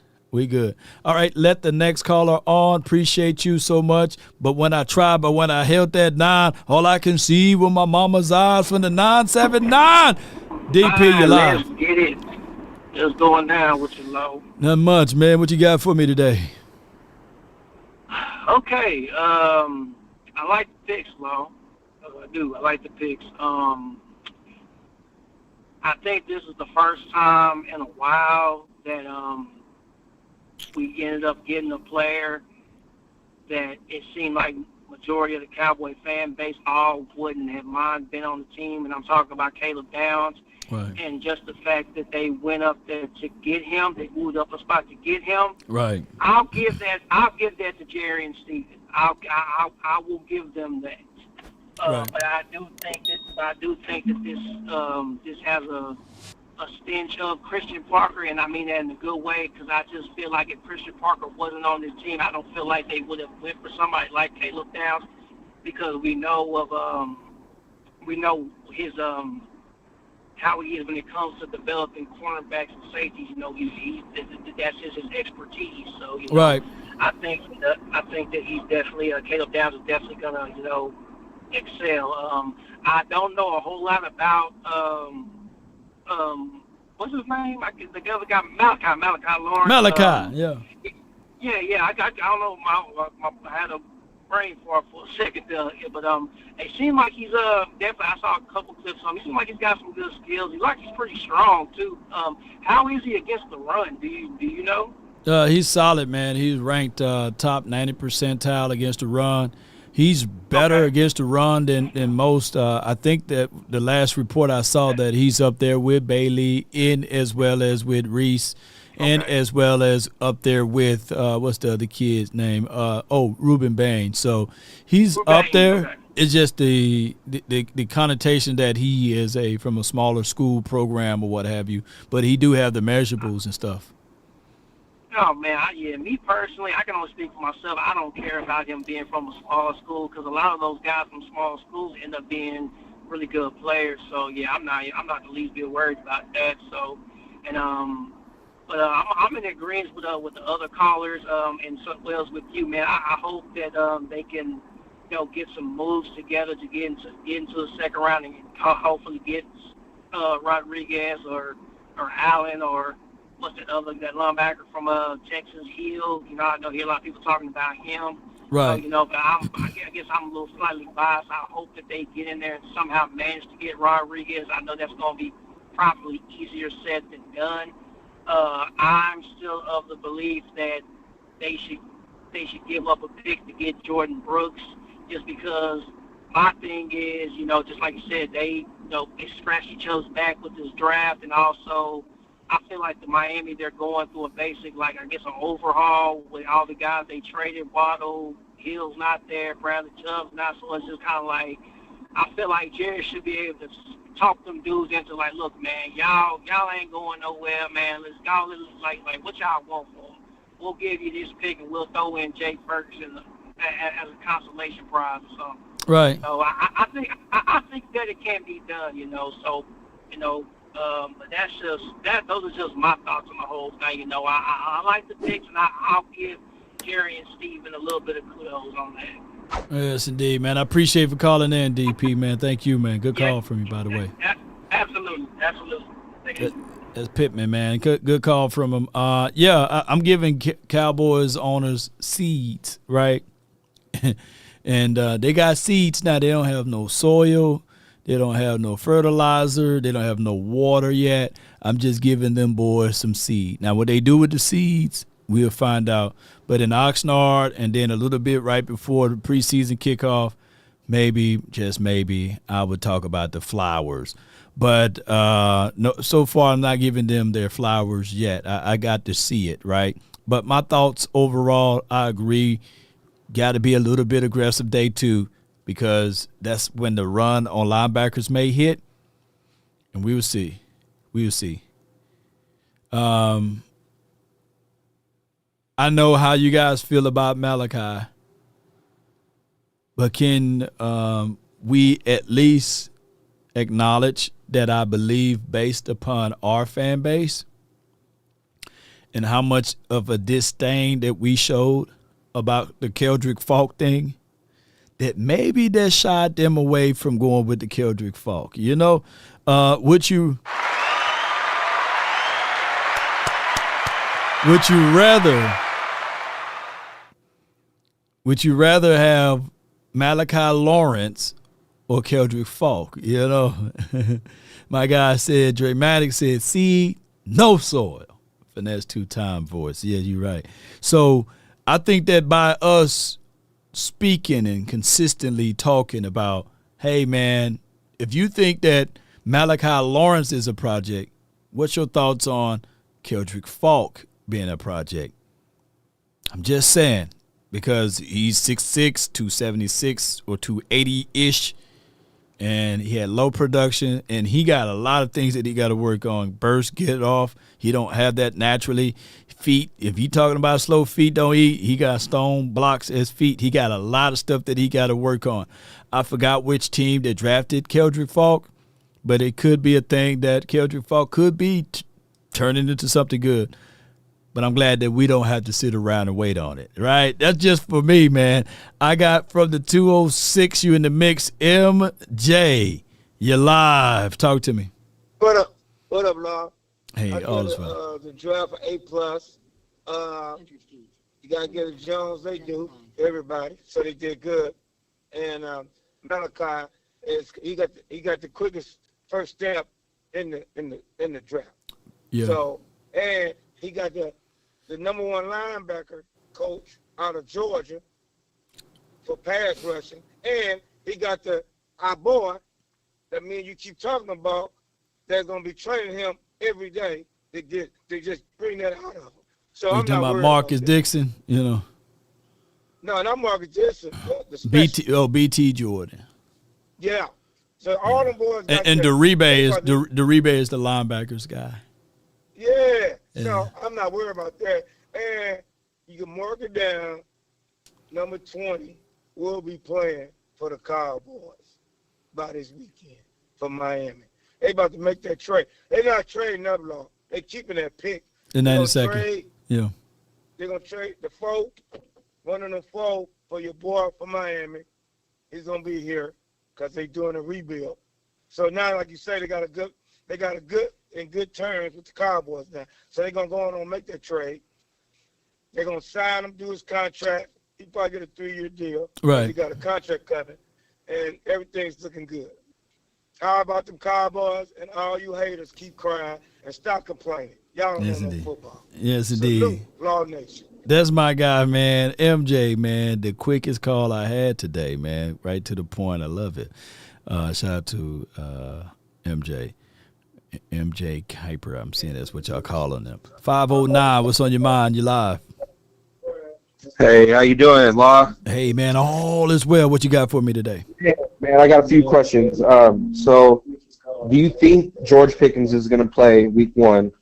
A: All right, let the next caller on. Appreciate you so much. But when I held that 9, all I can see were my mama's eyes from the 979. DP, you live.
F: Let's get it. What's going down with you, Lo?
A: Not much, man. What you got for me today?
F: Okay. I like the picks, Lo. I do. I like the picks. I think this is the first time in a while that we ended up getting a player that it seemed like majority of the Cowboy fan base all wouldn't have mind been on the team, and I'm talking about Caleb Downs.
A: Right.
F: And just the fact that they went up there to get him, they moved up a spot to get him.
A: Right.
F: I'll give that to Jerry and Steven. I will give them that.
A: Right.
F: But I do think that this has a stench of Christian Parker, and I mean that in a good way, because I just feel like if Christian Parker wasn't on this team, I don't feel like they would have went for somebody like Caleb Downs, because we know his how he is when it comes to developing cornerbacks and safeties. You know, that's his expertise. So
A: right.
F: I think that he's definitely Caleb Downs is definitely gonna excel. I don't know a whole lot about what's his name? The other guy, Malachi Lawrence.
A: Malachi, yeah.
F: Yeah. I don't know. I had a brain for a second there, but it seemed like he's definitely. I saw a couple clips on him. He seems like he's got some good skills. He's pretty strong too. How is he against the run? Do you know?
A: He's solid, man. He's ranked top 90 percentile against the run. He's better against the run than most. I think that the last report I saw that he's up there with Bailey, in as well as with Reese, and as well as up there with what's the other kid's name? Reuben Bain. So he's up there. Okay. It's just the connotation that he is from a smaller school program or what have you. But he do have the measurables and stuff.
F: Oh, man, me personally, I can only speak for myself. I don't care about him being from a small school, because a lot of those guys from small schools end up being really good players. So, yeah, I'm not the least bit worried about that. So, and but I'm in agreement with the other callers and as well as with you, man. I hope that they can, get some moves together to get into the second round and hopefully get Rodriguez or Allen or what's that linebacker from Texas, Hill. I know a lot of people talking about him.
A: Right.
F: But I guess I'm a little slightly biased. I hope that they get in there and somehow manage to get Rodriguez. I know that's going to be probably easier said than done. I'm still of the belief that they should give up a pick to get Jordan Brooks, just because my thing is, just like you said, they scratched each other's back with this draft, and also I feel like the Miami, they're going through a basic, an overhaul with all the guys they traded. Waddle, Hill's not there, Bradley Chubb's not, so it's just kind of like, I feel like Jerry should be able to talk them dudes into look, man, y'all ain't going nowhere, man. Let's go, what y'all want for them? We'll give you this pick and we'll throw in Jake Ferguson as a consolation prize or something.
A: Right.
F: So I think that it can be done, So, but those are just my thoughts on the whole thing. I like the picks, and I'll give Jerry and Steven a little bit of kudos on that.
A: Yes, indeed, man. I appreciate for calling in, DP, man. Thank you, man. Good call from you, by the way.
F: Absolutely.
A: That's Pittman, man. Good call from him. I'm giving Cowboys owners seeds, right? And they got seeds now. They don't have no soil. They don't have no fertilizer. They don't have no water yet. I'm just giving them boys some seed. Now, what they do with the seeds, we'll find out. But in Oxnard and then a little bit right before the preseason kickoff, maybe, just maybe, I would talk about the flowers. But no, so far I'm not giving them their flowers yet. I got to see it, right? But my thoughts overall, I agree, got to be a little bit aggressive day two, because that's when the run on linebackers may hit, and we will see. We will see. I know how you guys feel about Malachi, but can we at least acknowledge that I believe, based upon our fan base and how much of a disdain that we showed about the Keldrick Falk thing, that maybe that shied them away from going with the Keldrick Falk. Would you Would you rather have Malachi Lawrence or Keldrick Falk? You know, my guy said, Dramatic said, seed, no soil. Finesse 2-time voice. Yeah, you're right. So I think that by us speaking and consistently talking about, hey, man, if you think that Malachi Lawrence is a project, what's your thoughts on Keldrick Falk being a project? I'm just saying, because he's 6'6", 276 or 280-ish, and he had low production, and he got a lot of things that he got to work on. Burst, get it off. He don't have that naturally. Feet, if you talking about slow feet don't eat, he got stone blocks as feet. He got a lot of stuff that he got to work on. I forgot which team that drafted Keldrick Falk, but it could be a thing that Keldrick Falk could be turning into something good. But I'm glad that we don't have to sit around and wait on it, right? That's just for me, man. I got from the 206, you in the mix, MJ. You're live. Talk to me.
I: What up? What up, Law?
A: Hey, all is fine.
I: The draft for A+. You got to get a Jones. They do. Everybody. So they did good. And Malachi, he got the quickest first step in the draft.
A: Yeah.
I: So, and he got the number one linebacker coach out of Georgia for pass rushing, and he got our boy that me and you keep talking about that's gonna be training him every day to just bring that out of him. So
A: you
I: I'm
A: talking
I: not
A: about
I: worried
A: Marcus
I: about
A: Dixon, you know?
I: No, not Marcus Dixon. The special.
A: BT Jordan.
I: Yeah. So all them boys.
A: And Deribe is the linebackers guy.
I: Yeah. So I'm not worried about that. And you can mark it down. Number 20 will be playing for the Cowboys by this weekend for Miami. They about to make that trade. They're not trading up, Law. They keeping that pick.
A: The 92nd. Yeah.
I: They're going to trade the 4, one of the 4 for your boy from Miami. He's going to be here because they're doing a rebuild. So now, like you say, they got a good in good terms with the Cowboys now. So they're going to go on and make that trade. They're going to sign him, do his contract. He probably get a 3-year deal.
A: Right.
I: He got a contract coming, and everything's looking good. How about them Cowboys and all you haters keep crying and stop complaining? Y'all don't know no football.
A: Yes, indeed.
I: Salute, Law Nation.
A: That's my guy, man. MJ, man, the quickest call I had today, man. Right to the point. I love it. Shout out to MJ. MJ Kuiper. I'm seeing that's what y'all calling them. 509, what's on your mind? You live.
J: Hey, how you doing, Law?
A: Hey, man, all is well. What you got for me today?
J: Yeah, man, I got a few questions. So, do you think George Pickens is going to play week 1?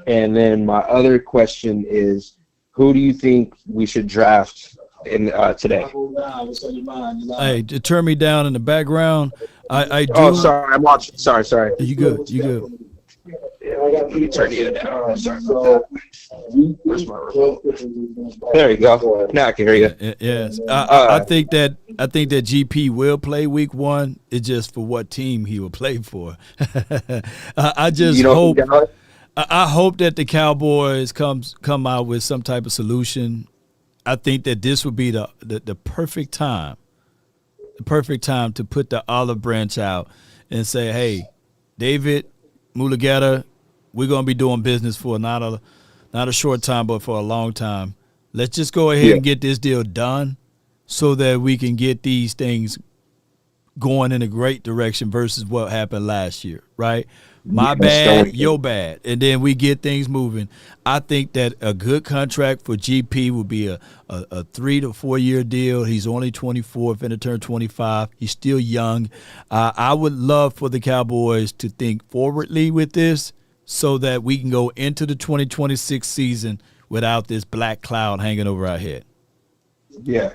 J: And then my other question is, who do you think we should draft in today?
A: Hey, to turn me down in the background. I do.
J: Oh, sorry, I'm watching. Sorry.
A: You good? You good?
J: Let me turn it down. Sorry about that. Where's my remote? There you go. Now I can hear you.
A: Yes, I think that GP will play week 1. It's just for what team he will play for. I just hope. I hope that the Cowboys come out with some type of solution. I think that this would be the perfect time. The perfect time to put the olive branch out and say, hey, David Mulugeta, we're going to be doing business for not a short time, but for a long time. Let's just go ahead and get this deal done so that we can get these things going in a great direction versus what happened last year, right? My bad, your bad. And then we get things moving. I think that a good contract for GP would be a 3 to 4 year deal. He's only 24, finna turn 25. He's still young. I would love for the Cowboys to think forwardly with this so that we can go into the 2026 season without this black cloud hanging over our head.
J: Yeah.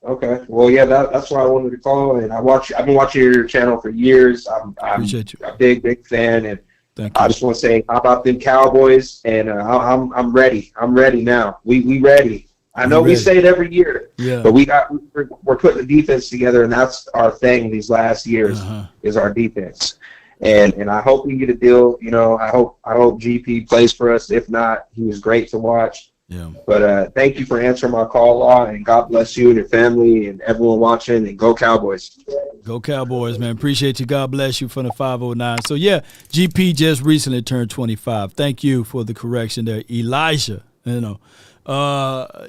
J: Okay. Well, yeah, that's why I wanted to call. And I've been watching your channel for years. I'm
A: Appreciate you.
J: A big fan, and
A: Thank you.
J: I just want to say, how about them Cowboys? And I'm ready. I'm ready now. We ready. I know we say it every year, but we're putting the defense together, and that's our thing these last years is our defense. And I hope we get a deal. You know, I hope GP plays for us. If not, he was great to watch.
A: Yeah.
J: But thank you for answering my call, Law, and God bless you and your family and everyone watching. And go Cowboys!
A: Go Cowboys, man. Appreciate you. God bless you from the 509. So, yeah, GP just recently turned 25. Thank you for the correction there, Elijah. You know,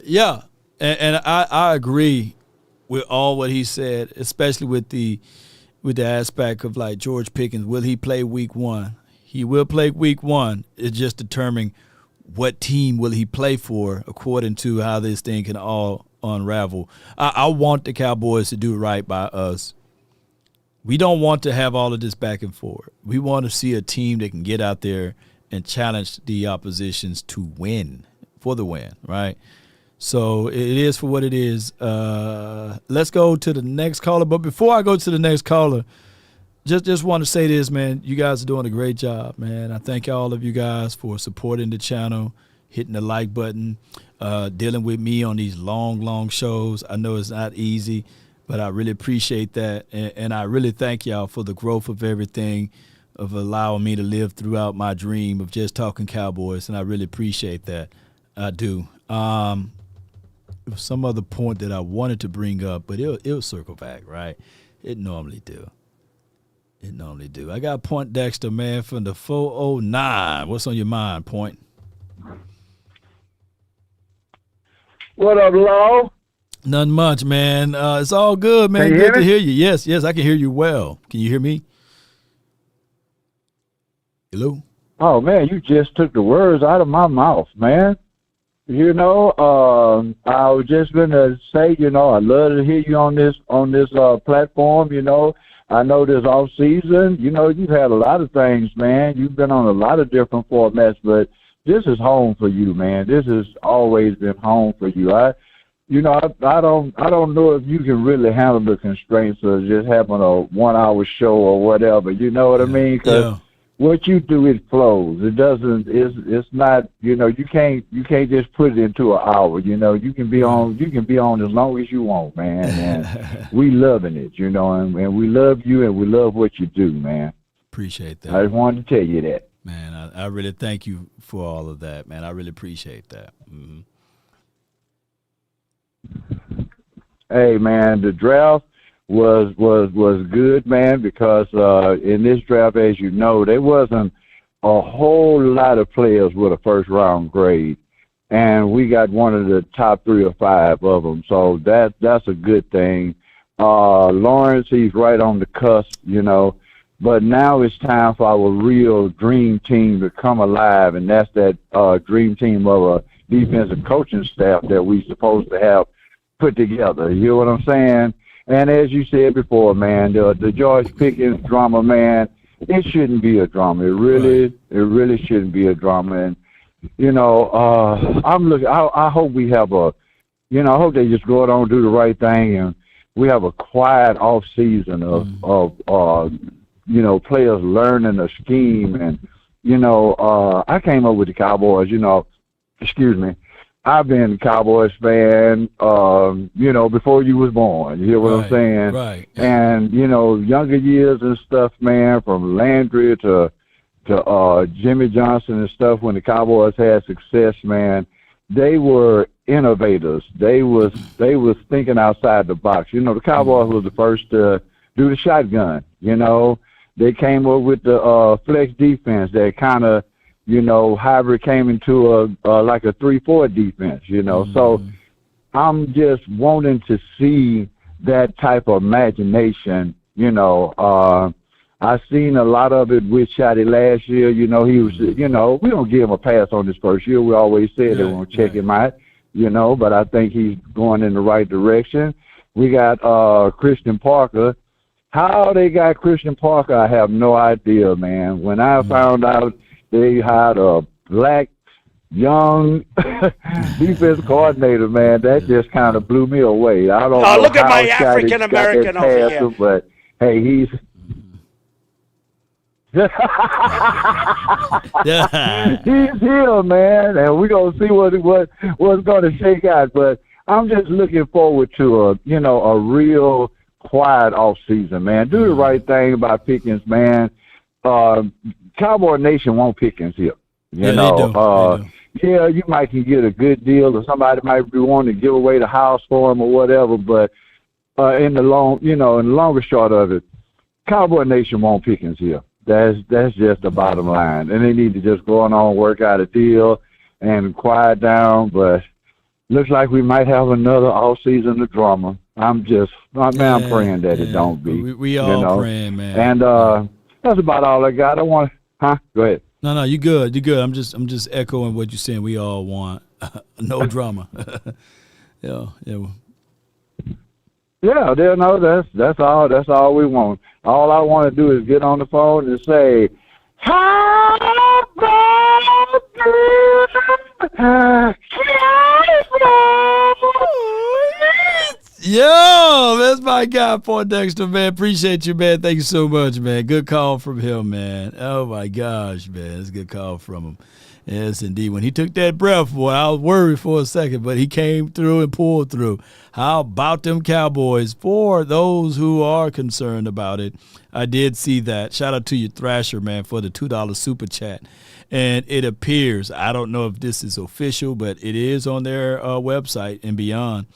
A: yeah, and I agree with all what he said, especially with the aspect of like George Pickens. Will he play week 1? He will play week 1. It's just determining what team will he play for according to how this thing can all unravel. I want the Cowboys to do right by us. We don't want to have all of this back and forth. We want to see a team that can get out there and challenge the oppositions to win, for the win, right? So it is for what it is. Let's go to the next caller. But before I go to the next caller, just want to say this, man. You guys are doing a great job, man. I thank all of you guys for supporting the channel, hitting the like button, dealing with me on these long shows. I know it's not easy, but I really appreciate that. And I really thank y'all for the growth of everything, of allowing me to live throughout my dream of just talking Cowboys. And I really appreciate that. I do. There was some other point that I wanted to bring up, but it'll circle back, right? It normally do. I got Point Dexter, man, from the 409. What's on your mind, Point?
B: What up, Law?
A: Nothing much, man. It's all good, man.
B: Can you
A: Good
B: hear
A: to
B: me?
A: hear you. Yes, I can hear you well. Can you hear me? Hello?
B: Oh, man, you just took the words out of my mouth, man. You know, I was just going to say, you know, I love to hear you on this platform, you know. I know this off season, you know, you've had a lot of things, man. You've been on a lot of different formats, but this is home for you, man. This has always been home for you. I don't know if you can really handle the constraints of just having a 1-hour show or whatever. You know what I mean? 'Cause what you do, it flows. It doesn't. It's not. You know, you can't just put it into an hour. You know, you can be on. You can be on as long as you want, man. And we loving it. You know, and we love you, and we love what you do, man.
A: Appreciate that.
B: I just wanted to tell you that.
A: Man, I really thank you for all of that, man. I really appreciate that. Mm-hmm.
B: Hey, man, the draft was good, man, because in this draft, as you know, there wasn't a whole lot of players with a first-round grade, and we got one of the top 3 or 5 of them, so that's a good thing. Lawrence, he's right on the cusp, you know, but now it's time for our real dream team to come alive, and that's that dream team of a defensive coaching staff that we supposed to have put together. You know what I'm saying? And as you said before, man, the George Pickens drama, man, it shouldn't be a drama. It really shouldn't be a drama. And you know, I hope we have I hope they just go out and do the right thing, and we have a quiet off season of players learning a scheme. And I came up with the Cowboys. I've been a Cowboys fan, before you was born. You hear what I'm saying?
A: Right.
B: And, younger years and stuff, man, from Landry to Jimmy Johnson and stuff, when the Cowboys had success, man, they were innovators. They was thinking outside the box. The Cowboys was the first to do the shotgun. They came up with the flex defense that kind of, hybrid came into like a 3-4 defense, So I'm just wanting to see that type of imagination, I seen a lot of it with Shotty last year. He was, we don't give him a pass on this first year. We always said they won't check him out, but I think he's going in the right direction. We got Christian Parker. How they got Christian Parker, I have no idea, man. When I found out they had a black, young defense coordinator, man, that just kind of blew me away. I don't know
K: look at
B: how
K: my
B: Shotty
K: African
B: got
K: American
B: that
K: over
B: past
K: here.
B: him, but hey, he's he's here, man, and we're gonna see what's gonna shake out. But I'm just looking forward to a real quiet off season, man. Do the right thing about Pickens, man. Cowboy Nation won't Pickens here. You
A: Yeah,
B: know,
A: they do.
B: yeah, you might can get a good deal, or somebody might be wanting to give away the house for him or whatever. But in the long and short of it, Cowboy Nation won't Pickens here. That's just the bottom line, and they need to just go on and work out a deal and quiet down. But looks like we might have another off season of drama. I'm praying that it don't be.
A: We all praying, man.
B: And that's about all I got. I want. Huh? Go ahead.
A: No, you good. You good. I'm just echoing what you're saying. We all want no drama. Yeah.
B: Yeah, no, that's all we want. All I want to do is get on the phone and say, "How about
A: Yo, that's my guy, Poindexter, man. Appreciate you, man. Thank you so much, man. Good call from him, man. Oh, my gosh, man. That's a good call from him. Yes, indeed. When he took that breath, boy, I was worried for a second, but he came through and pulled through. How about them Cowboys? For those who are concerned about it, I did see that. Shout out to you, Thrasher, man, for the $2 super chat. And it appears, I don't know if this is official, but it is on their website and beyond,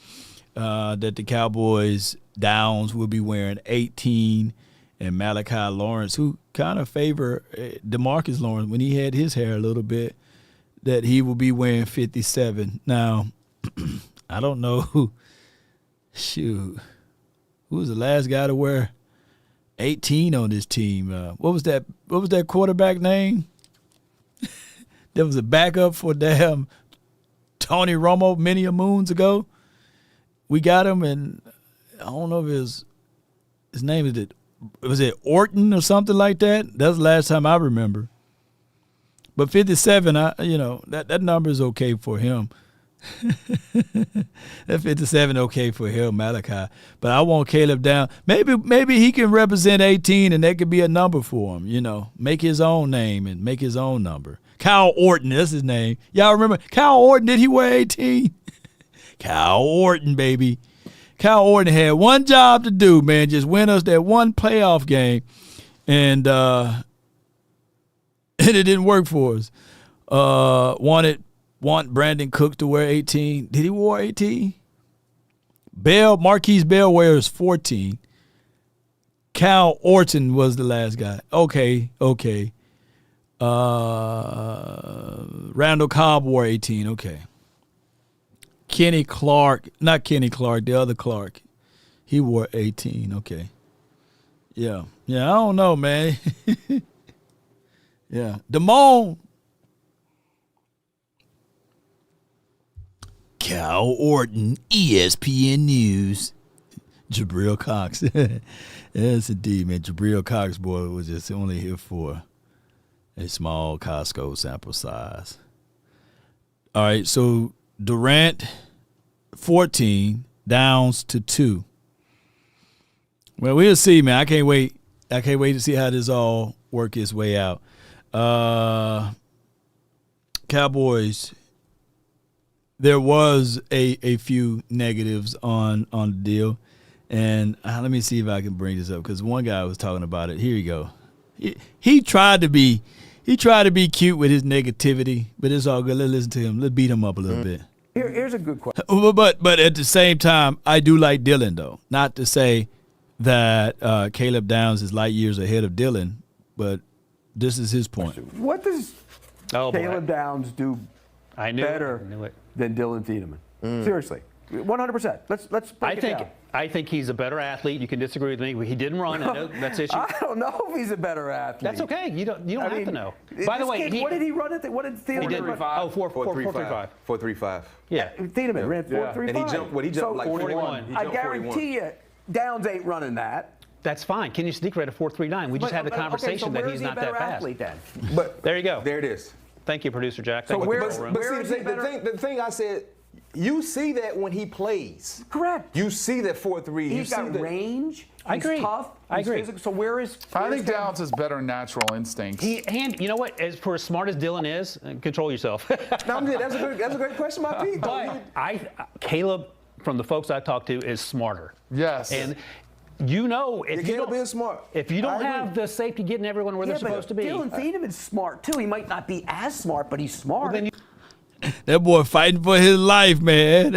A: that the Cowboys Downs will be wearing 18, and Malachi Lawrence, who kind of favor DeMarcus Lawrence when he had his hair a little bit, that he will be wearing 57. Now, I don't know who was the last guy to wear 18 on this team? What was that quarterback name? There was a backup for damn Tony Romo many a moons ago. We got him, and I don't know if his name was it Orton or something like that? That's the last time I remember. But 57, that number is okay for him. That 57 okay for him, Malachi. But I want Caleb down. Maybe he can represent 18, and that could be a number for him. Make his own name and make his own number. Kyle Orton, that's his name. Y'all remember Kyle Orton? Did he wear 18? Kyle Orton, baby. Kyle Orton had one job to do, man, just win us that one playoff game, and it didn't work for us. Want Brandon Cook to wear 18. Did he wear 18? Marquise Bell wears 14. Kyle Orton was the last guy. Okay. Randall Cobb wore 18. Okay. Kenny Clark, not Kenny Clark, the other Clark. He wore 18. Okay. Yeah, I don't know, man. Yeah. Damone. Kyle Orton, ESPN News. Jabril Cox. Yes, indeed, man. Jabril Cox, boy, was just only here for a small Costco sample size. All right, so Durant, 14, Downs to 2. Well, we'll see, man. I can't wait to see how this all work its way out. Cowboys, there was a few negatives on the deal. And let me see if I can bring this up, because one guy was talking about it. Here you go. He tried to be cute with his negativity, but it's all good. Let's listen to him. Let's beat him up a little bit.
K: Here's a good question.
A: But at the same time, I do like Dylan, though. Not to say that Caleb Downs is light years ahead of Dylan, but this is his point.
K: What does Caleb Downs do better than Dylan Thiedemann? Seriously, 100%. Let's break it down.
M: I think he's a better athlete. You can disagree with me. He didn't run. I know that's the issue.
K: I don't know if he's a better athlete.
M: That's okay. You don't have to know. By the way,
K: what did he run at? What did Thiedemann run?
M: 4.35.
K: 4.35.
M: Yeah.
K: Thiedemann ran 4.35.
M: And he jumped like 41.
K: I guarantee you, Downs ain't running that.
M: That's fine. Kenny Sneak ran a 4.39. We just had the conversation that he's not that fast.
K: Athlete, then?
M: But there you go.
W: There it is.
M: Thank you, producer Jack.
W: So the thing I said, you see that when he plays.
K: Correct.
W: You see that 4.3.
K: He's got range.
M: I agree.
K: He's tough.
M: I agree.
K: Physical. So where is?
X: I think Downs is better natural instincts.
M: And you know what? As for as smart as Dylan is, control yourself.
W: No, that's a great question by Pete.
M: But Caleb, from the folks I talked to, is smarter.
X: Yes.
M: And if
K: Caleb is smart.
M: If you don't have the safety getting everyone where they're supposed to be.
C: Dylan Thieneman's smart too. He might not be as smart, but he's smart.
M: Well,
A: that boy fighting for his life, man.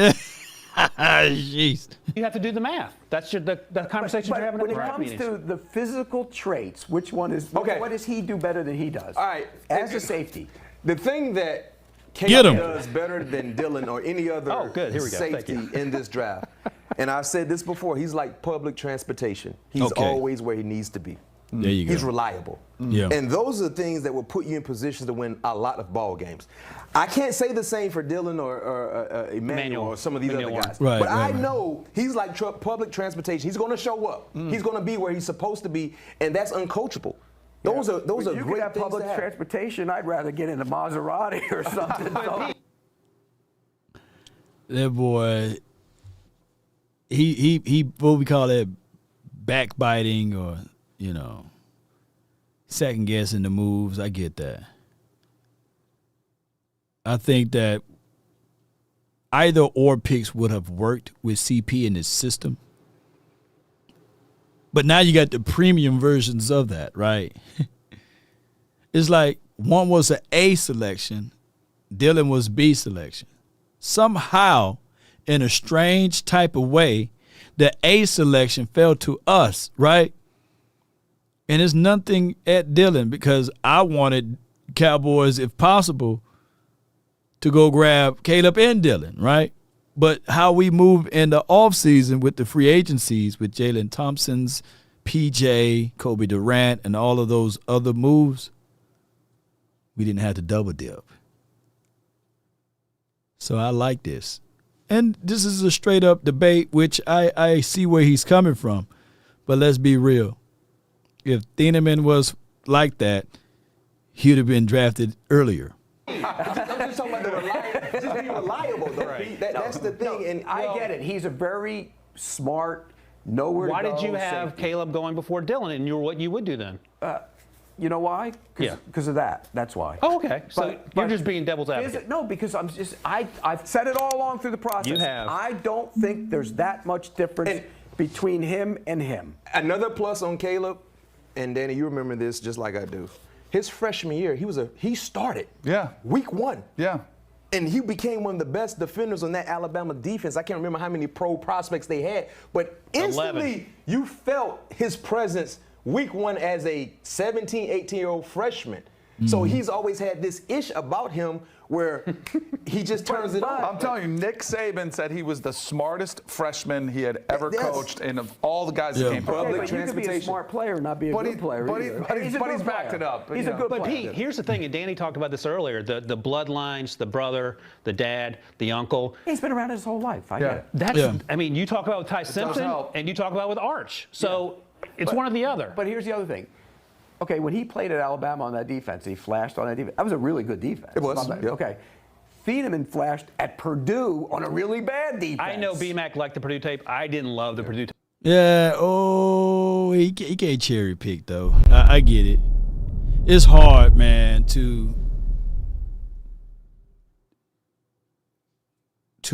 A: Jeez.
M: You have to do the math. That's the conversation you're having
C: when
M: at
C: it
M: the
C: comes
M: meetings.
C: to the physical traits, which one is okay? What does he do better than he does?
K: All right,
C: as a safety.
K: The thing that
A: Get him.
K: Caleb does better than Dylan or any other
M: Here we go.
K: safety in this draft, and I've said this before, he's like public transportation. He's
A: Okay.
K: always where he needs to be.
A: There you go.
K: He's reliable.
A: Yeah.
K: And those are the things that will put you in positions to win a lot of ball games. I can't say the same for Dylan or Emmanuel or some of these other guys.
A: Right,
K: but I
A: right.
K: know he's like public transportation. He's going to show up. He's going to be where he's supposed to be, and that's uncoachable. Those are
C: You
K: great
C: could have
K: things
C: public
K: to have.
C: transportation. I'd rather get in a Maserati or something.
A: That boy, he what we call that, backbiting or second guessing the moves. I get that. I think that either or picks would have worked with CP in his system. But now you got the premium versions of that, right? It's like one was an A selection, Dylan was B selection. Somehow, in a strange type of way, the A selection fell to us, right? And it's nothing at Dylan because I wanted Cowboys, if possible, to go grab Caleb and Dylan, right? But how we move in the offseason with the free agencies with Jalen Thompson's, PJ, Kobe Durant, and all of those other moves, we didn't have to double dip. So I like this. And this is a straight up debate, which I see where he's coming from. But let's be real. If Thieneman was like that, he'd have been drafted earlier.
K: I'm just talking about just being reliable, though.
M: Right.
K: That's the thing. And
C: I get it. He's a very smart, know where
M: Why
C: to go.
M: did you have
C: safety.
M: Caleb going before Dylan, and what you would do then?
C: You know why?
M: Yeah.
C: Because of that. That's why.
M: Oh, okay. So
C: But
M: you're just being devil's advocate.
C: No, because I've said it all along through the process.
M: You have.
C: I don't think there's that much difference between him and him.
K: Another plus on Caleb, and Danny, you remember this just like I do. His freshman year, he started.
X: Yeah.
K: Week 1.
X: Yeah.
K: And he became one of the best defenders on that Alabama defense. I can't remember how many pro prospects they had, but instantly you felt his presence week 1 as a 17, 18-year-old freshman. So he's always had this ish about him where he just turns it on.
X: I'm telling you, Nick Saban said he was the smartest freshman he had ever coached, and of all the guys that came from
C: Okay, but you could be a smart player and not be a good player.
X: But
C: either.
X: he's backed it up.
C: He's a good
M: But
C: player.
M: Pete, here's the thing, and Danny talked about this earlier, the bloodlines, the brother, the dad, the uncle.
C: He's been around his whole life. I get it.
M: I mean, you talk about with Ty Simpson,
X: help.
M: and you talk about with Arch. So it's one or the other.
C: But here's the other thing. Okay, when he played at Alabama on that defense, he flashed on that defense. That was a really good defense.
K: It was.
C: Yep. Okay. Thieneman flashed at Purdue on a really bad defense.
M: I know BMAC liked the Purdue tape. I didn't love the Purdue tape.
A: Yeah, he can't cherry pick, though. I get it. It's hard, man, to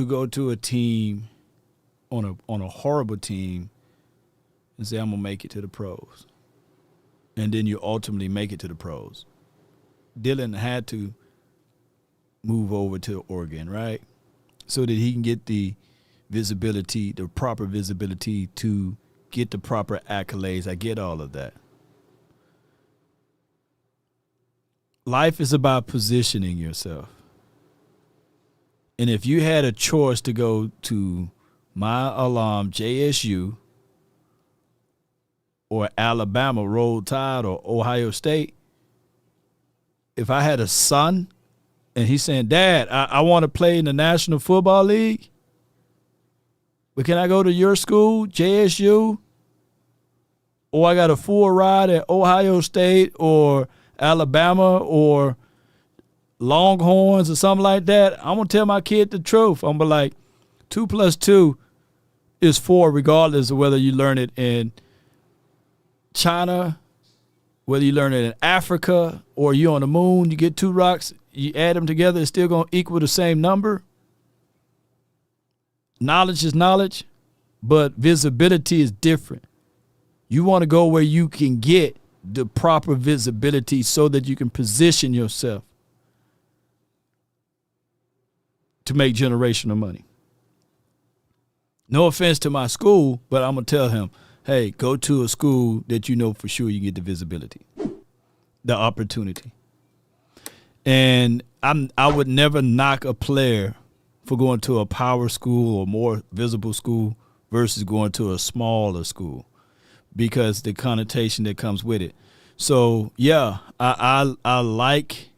A: go to a team on a horrible team and say, I'm going to make it to the pros. And then you ultimately make it to the pros. Dylan had to move over to Oregon, right? So that he can get the visibility, the proper visibility to get the proper accolades. I get all of that. Life is about positioning yourself. And if you had a choice to go to my alum, JSU, or Alabama, Roll Tide, or Ohio State, if I had a son and he's saying, Dad, I want to play in the National Football League, but can I go to your school, JSU? Or I got a full ride at Ohio State or Alabama or Longhorns or something like that, I'm going to tell my kid the truth. I'm going to be like, 2 + 2 is 4 regardless of whether you learn it in China, whether you learn it in Africa or you on the moon, you get 2 rocks, you add them together, it's still going to equal the same number. Knowledge is knowledge, but visibility is different. You want to go where you can get the proper visibility so that you can position yourself to make generational money. No offense to my school, but I'm going to tell him, hey, go to a school that you know for sure you get the visibility, the opportunity. And I would never knock a player for going to a power school or more visible school versus going to a smaller school because the connotation that comes with it. So, yeah, I like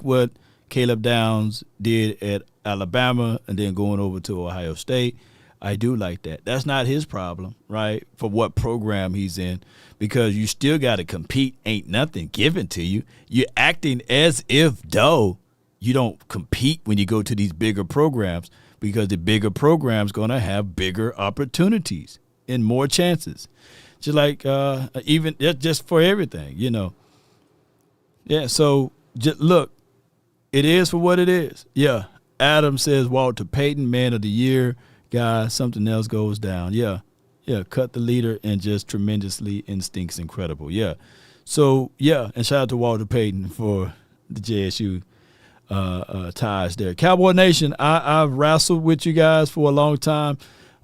A: what Caleb Downs did at Alabama and then going over to Ohio State. I do like that. That's not his problem, right, for what program he's in, because you still got to compete. Ain't nothing given to you. You're acting as if, though, you don't compete when you go to these bigger programs because the bigger program's going to have bigger opportunities and more chances. Just like even just for everything, you know. Yeah, so just look, it is for what it is. Yeah, Adam says Walter Payton, Man of the Year. Guys, something else goes down. Yeah, cut the leader and just tremendously instincts incredible. Yeah. So, yeah, and shout out to Walter Payton for the JSU ties there. Cowboy Nation, I've wrestled with you guys for a long time.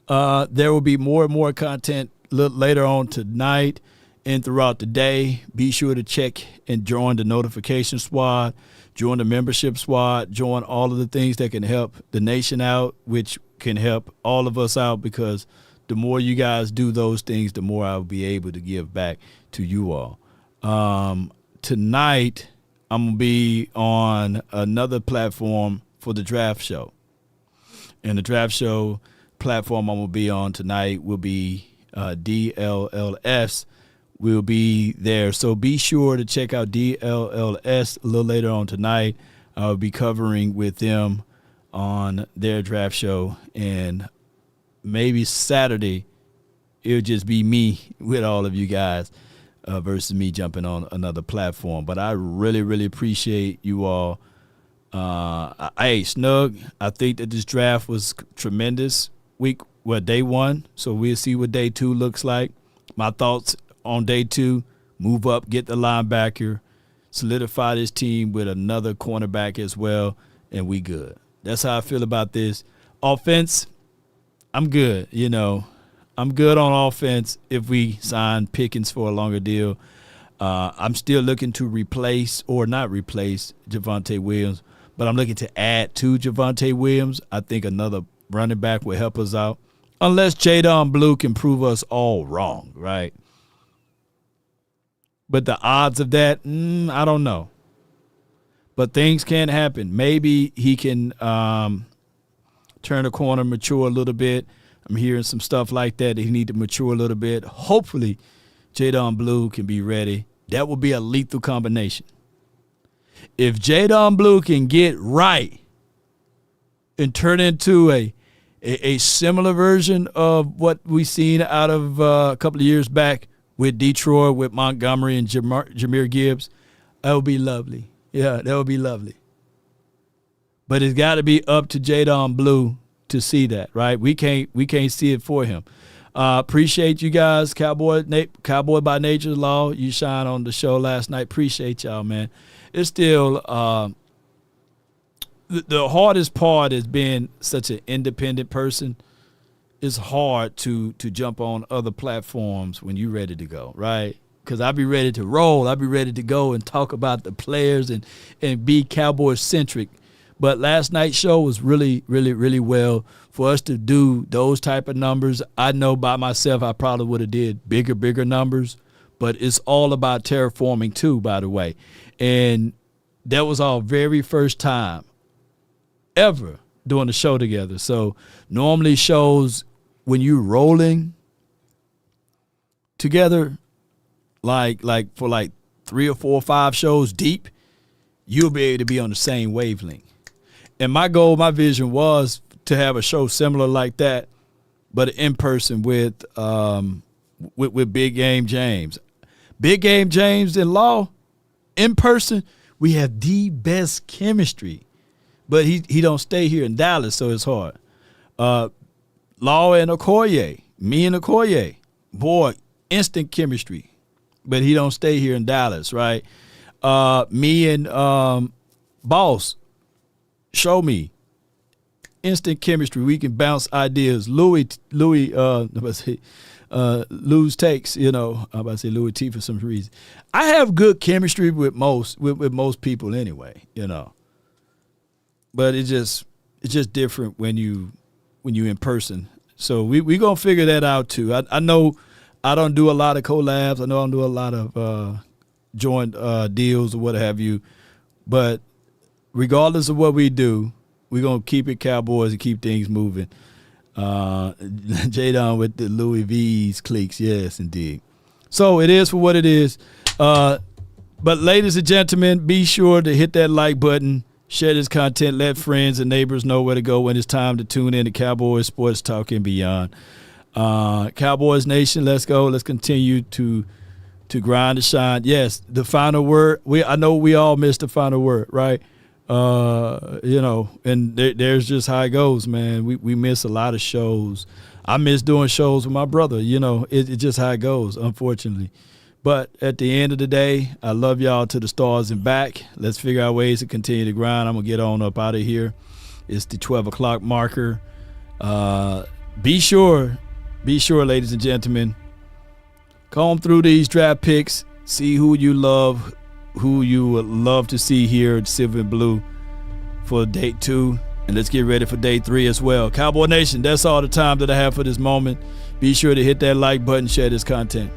A: There will be more and more content later on tonight and throughout the day. Be sure to check and join the notification squad, join the membership squad, join all of the things that can help the nation out, which can help all of us out, because the more you guys do those things, the more I'll be able to give back to you all. Tonight, I'm going to be on another platform for the draft show. And the draft show platform I'm going to be on tonight will be DLLS. Will be there. So be sure to check out DLLS a little later on tonight. I'll be covering with them on their draft show, and maybe Saturday it'll just be me with all of you guys versus me jumping on another platform. But I really, really appreciate you all. Hey, Snug, I think that this draft was tremendous. Day one, so we'll see what day two looks like. My thoughts on day two: move up, get the linebacker, solidify this team with another cornerback as well, and we good. That's how I feel about this. Offense, I'm good. You know, I'm good on offense if we sign Pickens for a longer deal. I'm still looking to replace or not replace Javonte Williams, but I'm looking to add to Javonte Williams. I think another running back will help us out, unless Jadon Blue can prove us all wrong, right? But the odds of that, I don't know. But things can happen. Maybe he can turn the corner, mature a little bit. I'm hearing some stuff like that he need to mature a little bit. Hopefully, Jadon Blue can be ready. That would be a lethal combination. If Jadon Blue can get right and turn into a similar version of what we seen out of a couple of years back with Detroit, with Montgomery and Jahmyr Gibbs, that would be lovely. Yeah, that would be lovely. But it's got to be up to Jadon Blue to see that, right? We can't see it for him. Appreciate you guys. Cowboy by Nature's Law, you shine on the show last night. Appreciate y'all, man. It's still the hardest part is being such an independent person. It's hard to jump on other platforms when you're ready to go, right? Because I'll be ready to roll. I'll be ready to go and talk about the players and be Cowboys-centric. But last night's show was really, really, really well. For us to do those type of numbers, I know by myself I probably would have did bigger numbers. But it's all about terraforming too, by the way. And that was our very first time ever doing a show together. So normally shows when you're rolling together, like for 3 or 4 or 5 shows deep, you'll be able to be on the same wavelength. And my goal, my vision was to have a show similar like that, but in person with Big Game James. Big Game James and Law, in person, we have the best chemistry. But he don't stay here in Dallas, so it's hard. Law and Okoye, me and Okoye, boy, instant chemistry, but he don't stay here in Dallas, right? Me and Boss, show me instant chemistry. We can bounce ideas. Louis, lose takes. You know, I'm about to say Louis T for some reason. I have good chemistry with most people anyway. You know, but it's just different when you in person. So we gonna figure that out too. I know I don't do a lot of collabs. I know I don't do a lot of joint deals or what have you. But regardless of what we do, we're going to keep it Cowboys and keep things moving. Jadon with the Louis V's cliques. Yes, indeed. So it is for what it is. But ladies and gentlemen, be sure to hit that like button, share this content, let friends and neighbors know where to go when it's time to tune in to Cowboys Sports Talk and beyond. Cowboys Nation, let's go. Let's continue to grind and shine. Yes, the final word. I know we all missed the final word, right? You know, and there's just how it goes, man. We miss a lot of shows. I miss doing shows with my brother. You know, it's just how it goes, unfortunately. But at the end of the day, I love y'all to the stars and back. Let's figure out ways to continue to grind. I'm going to get on up out of here. It's the 12 o'clock marker. Be sure, ladies and gentlemen, comb through these draft picks, see who you love, who you would love to see here at Silver and Blue for day 2. And let's get ready for day 3 as well. Cowboy Nation, that's all the time that I have for this moment. Be sure to hit that like button, share this content.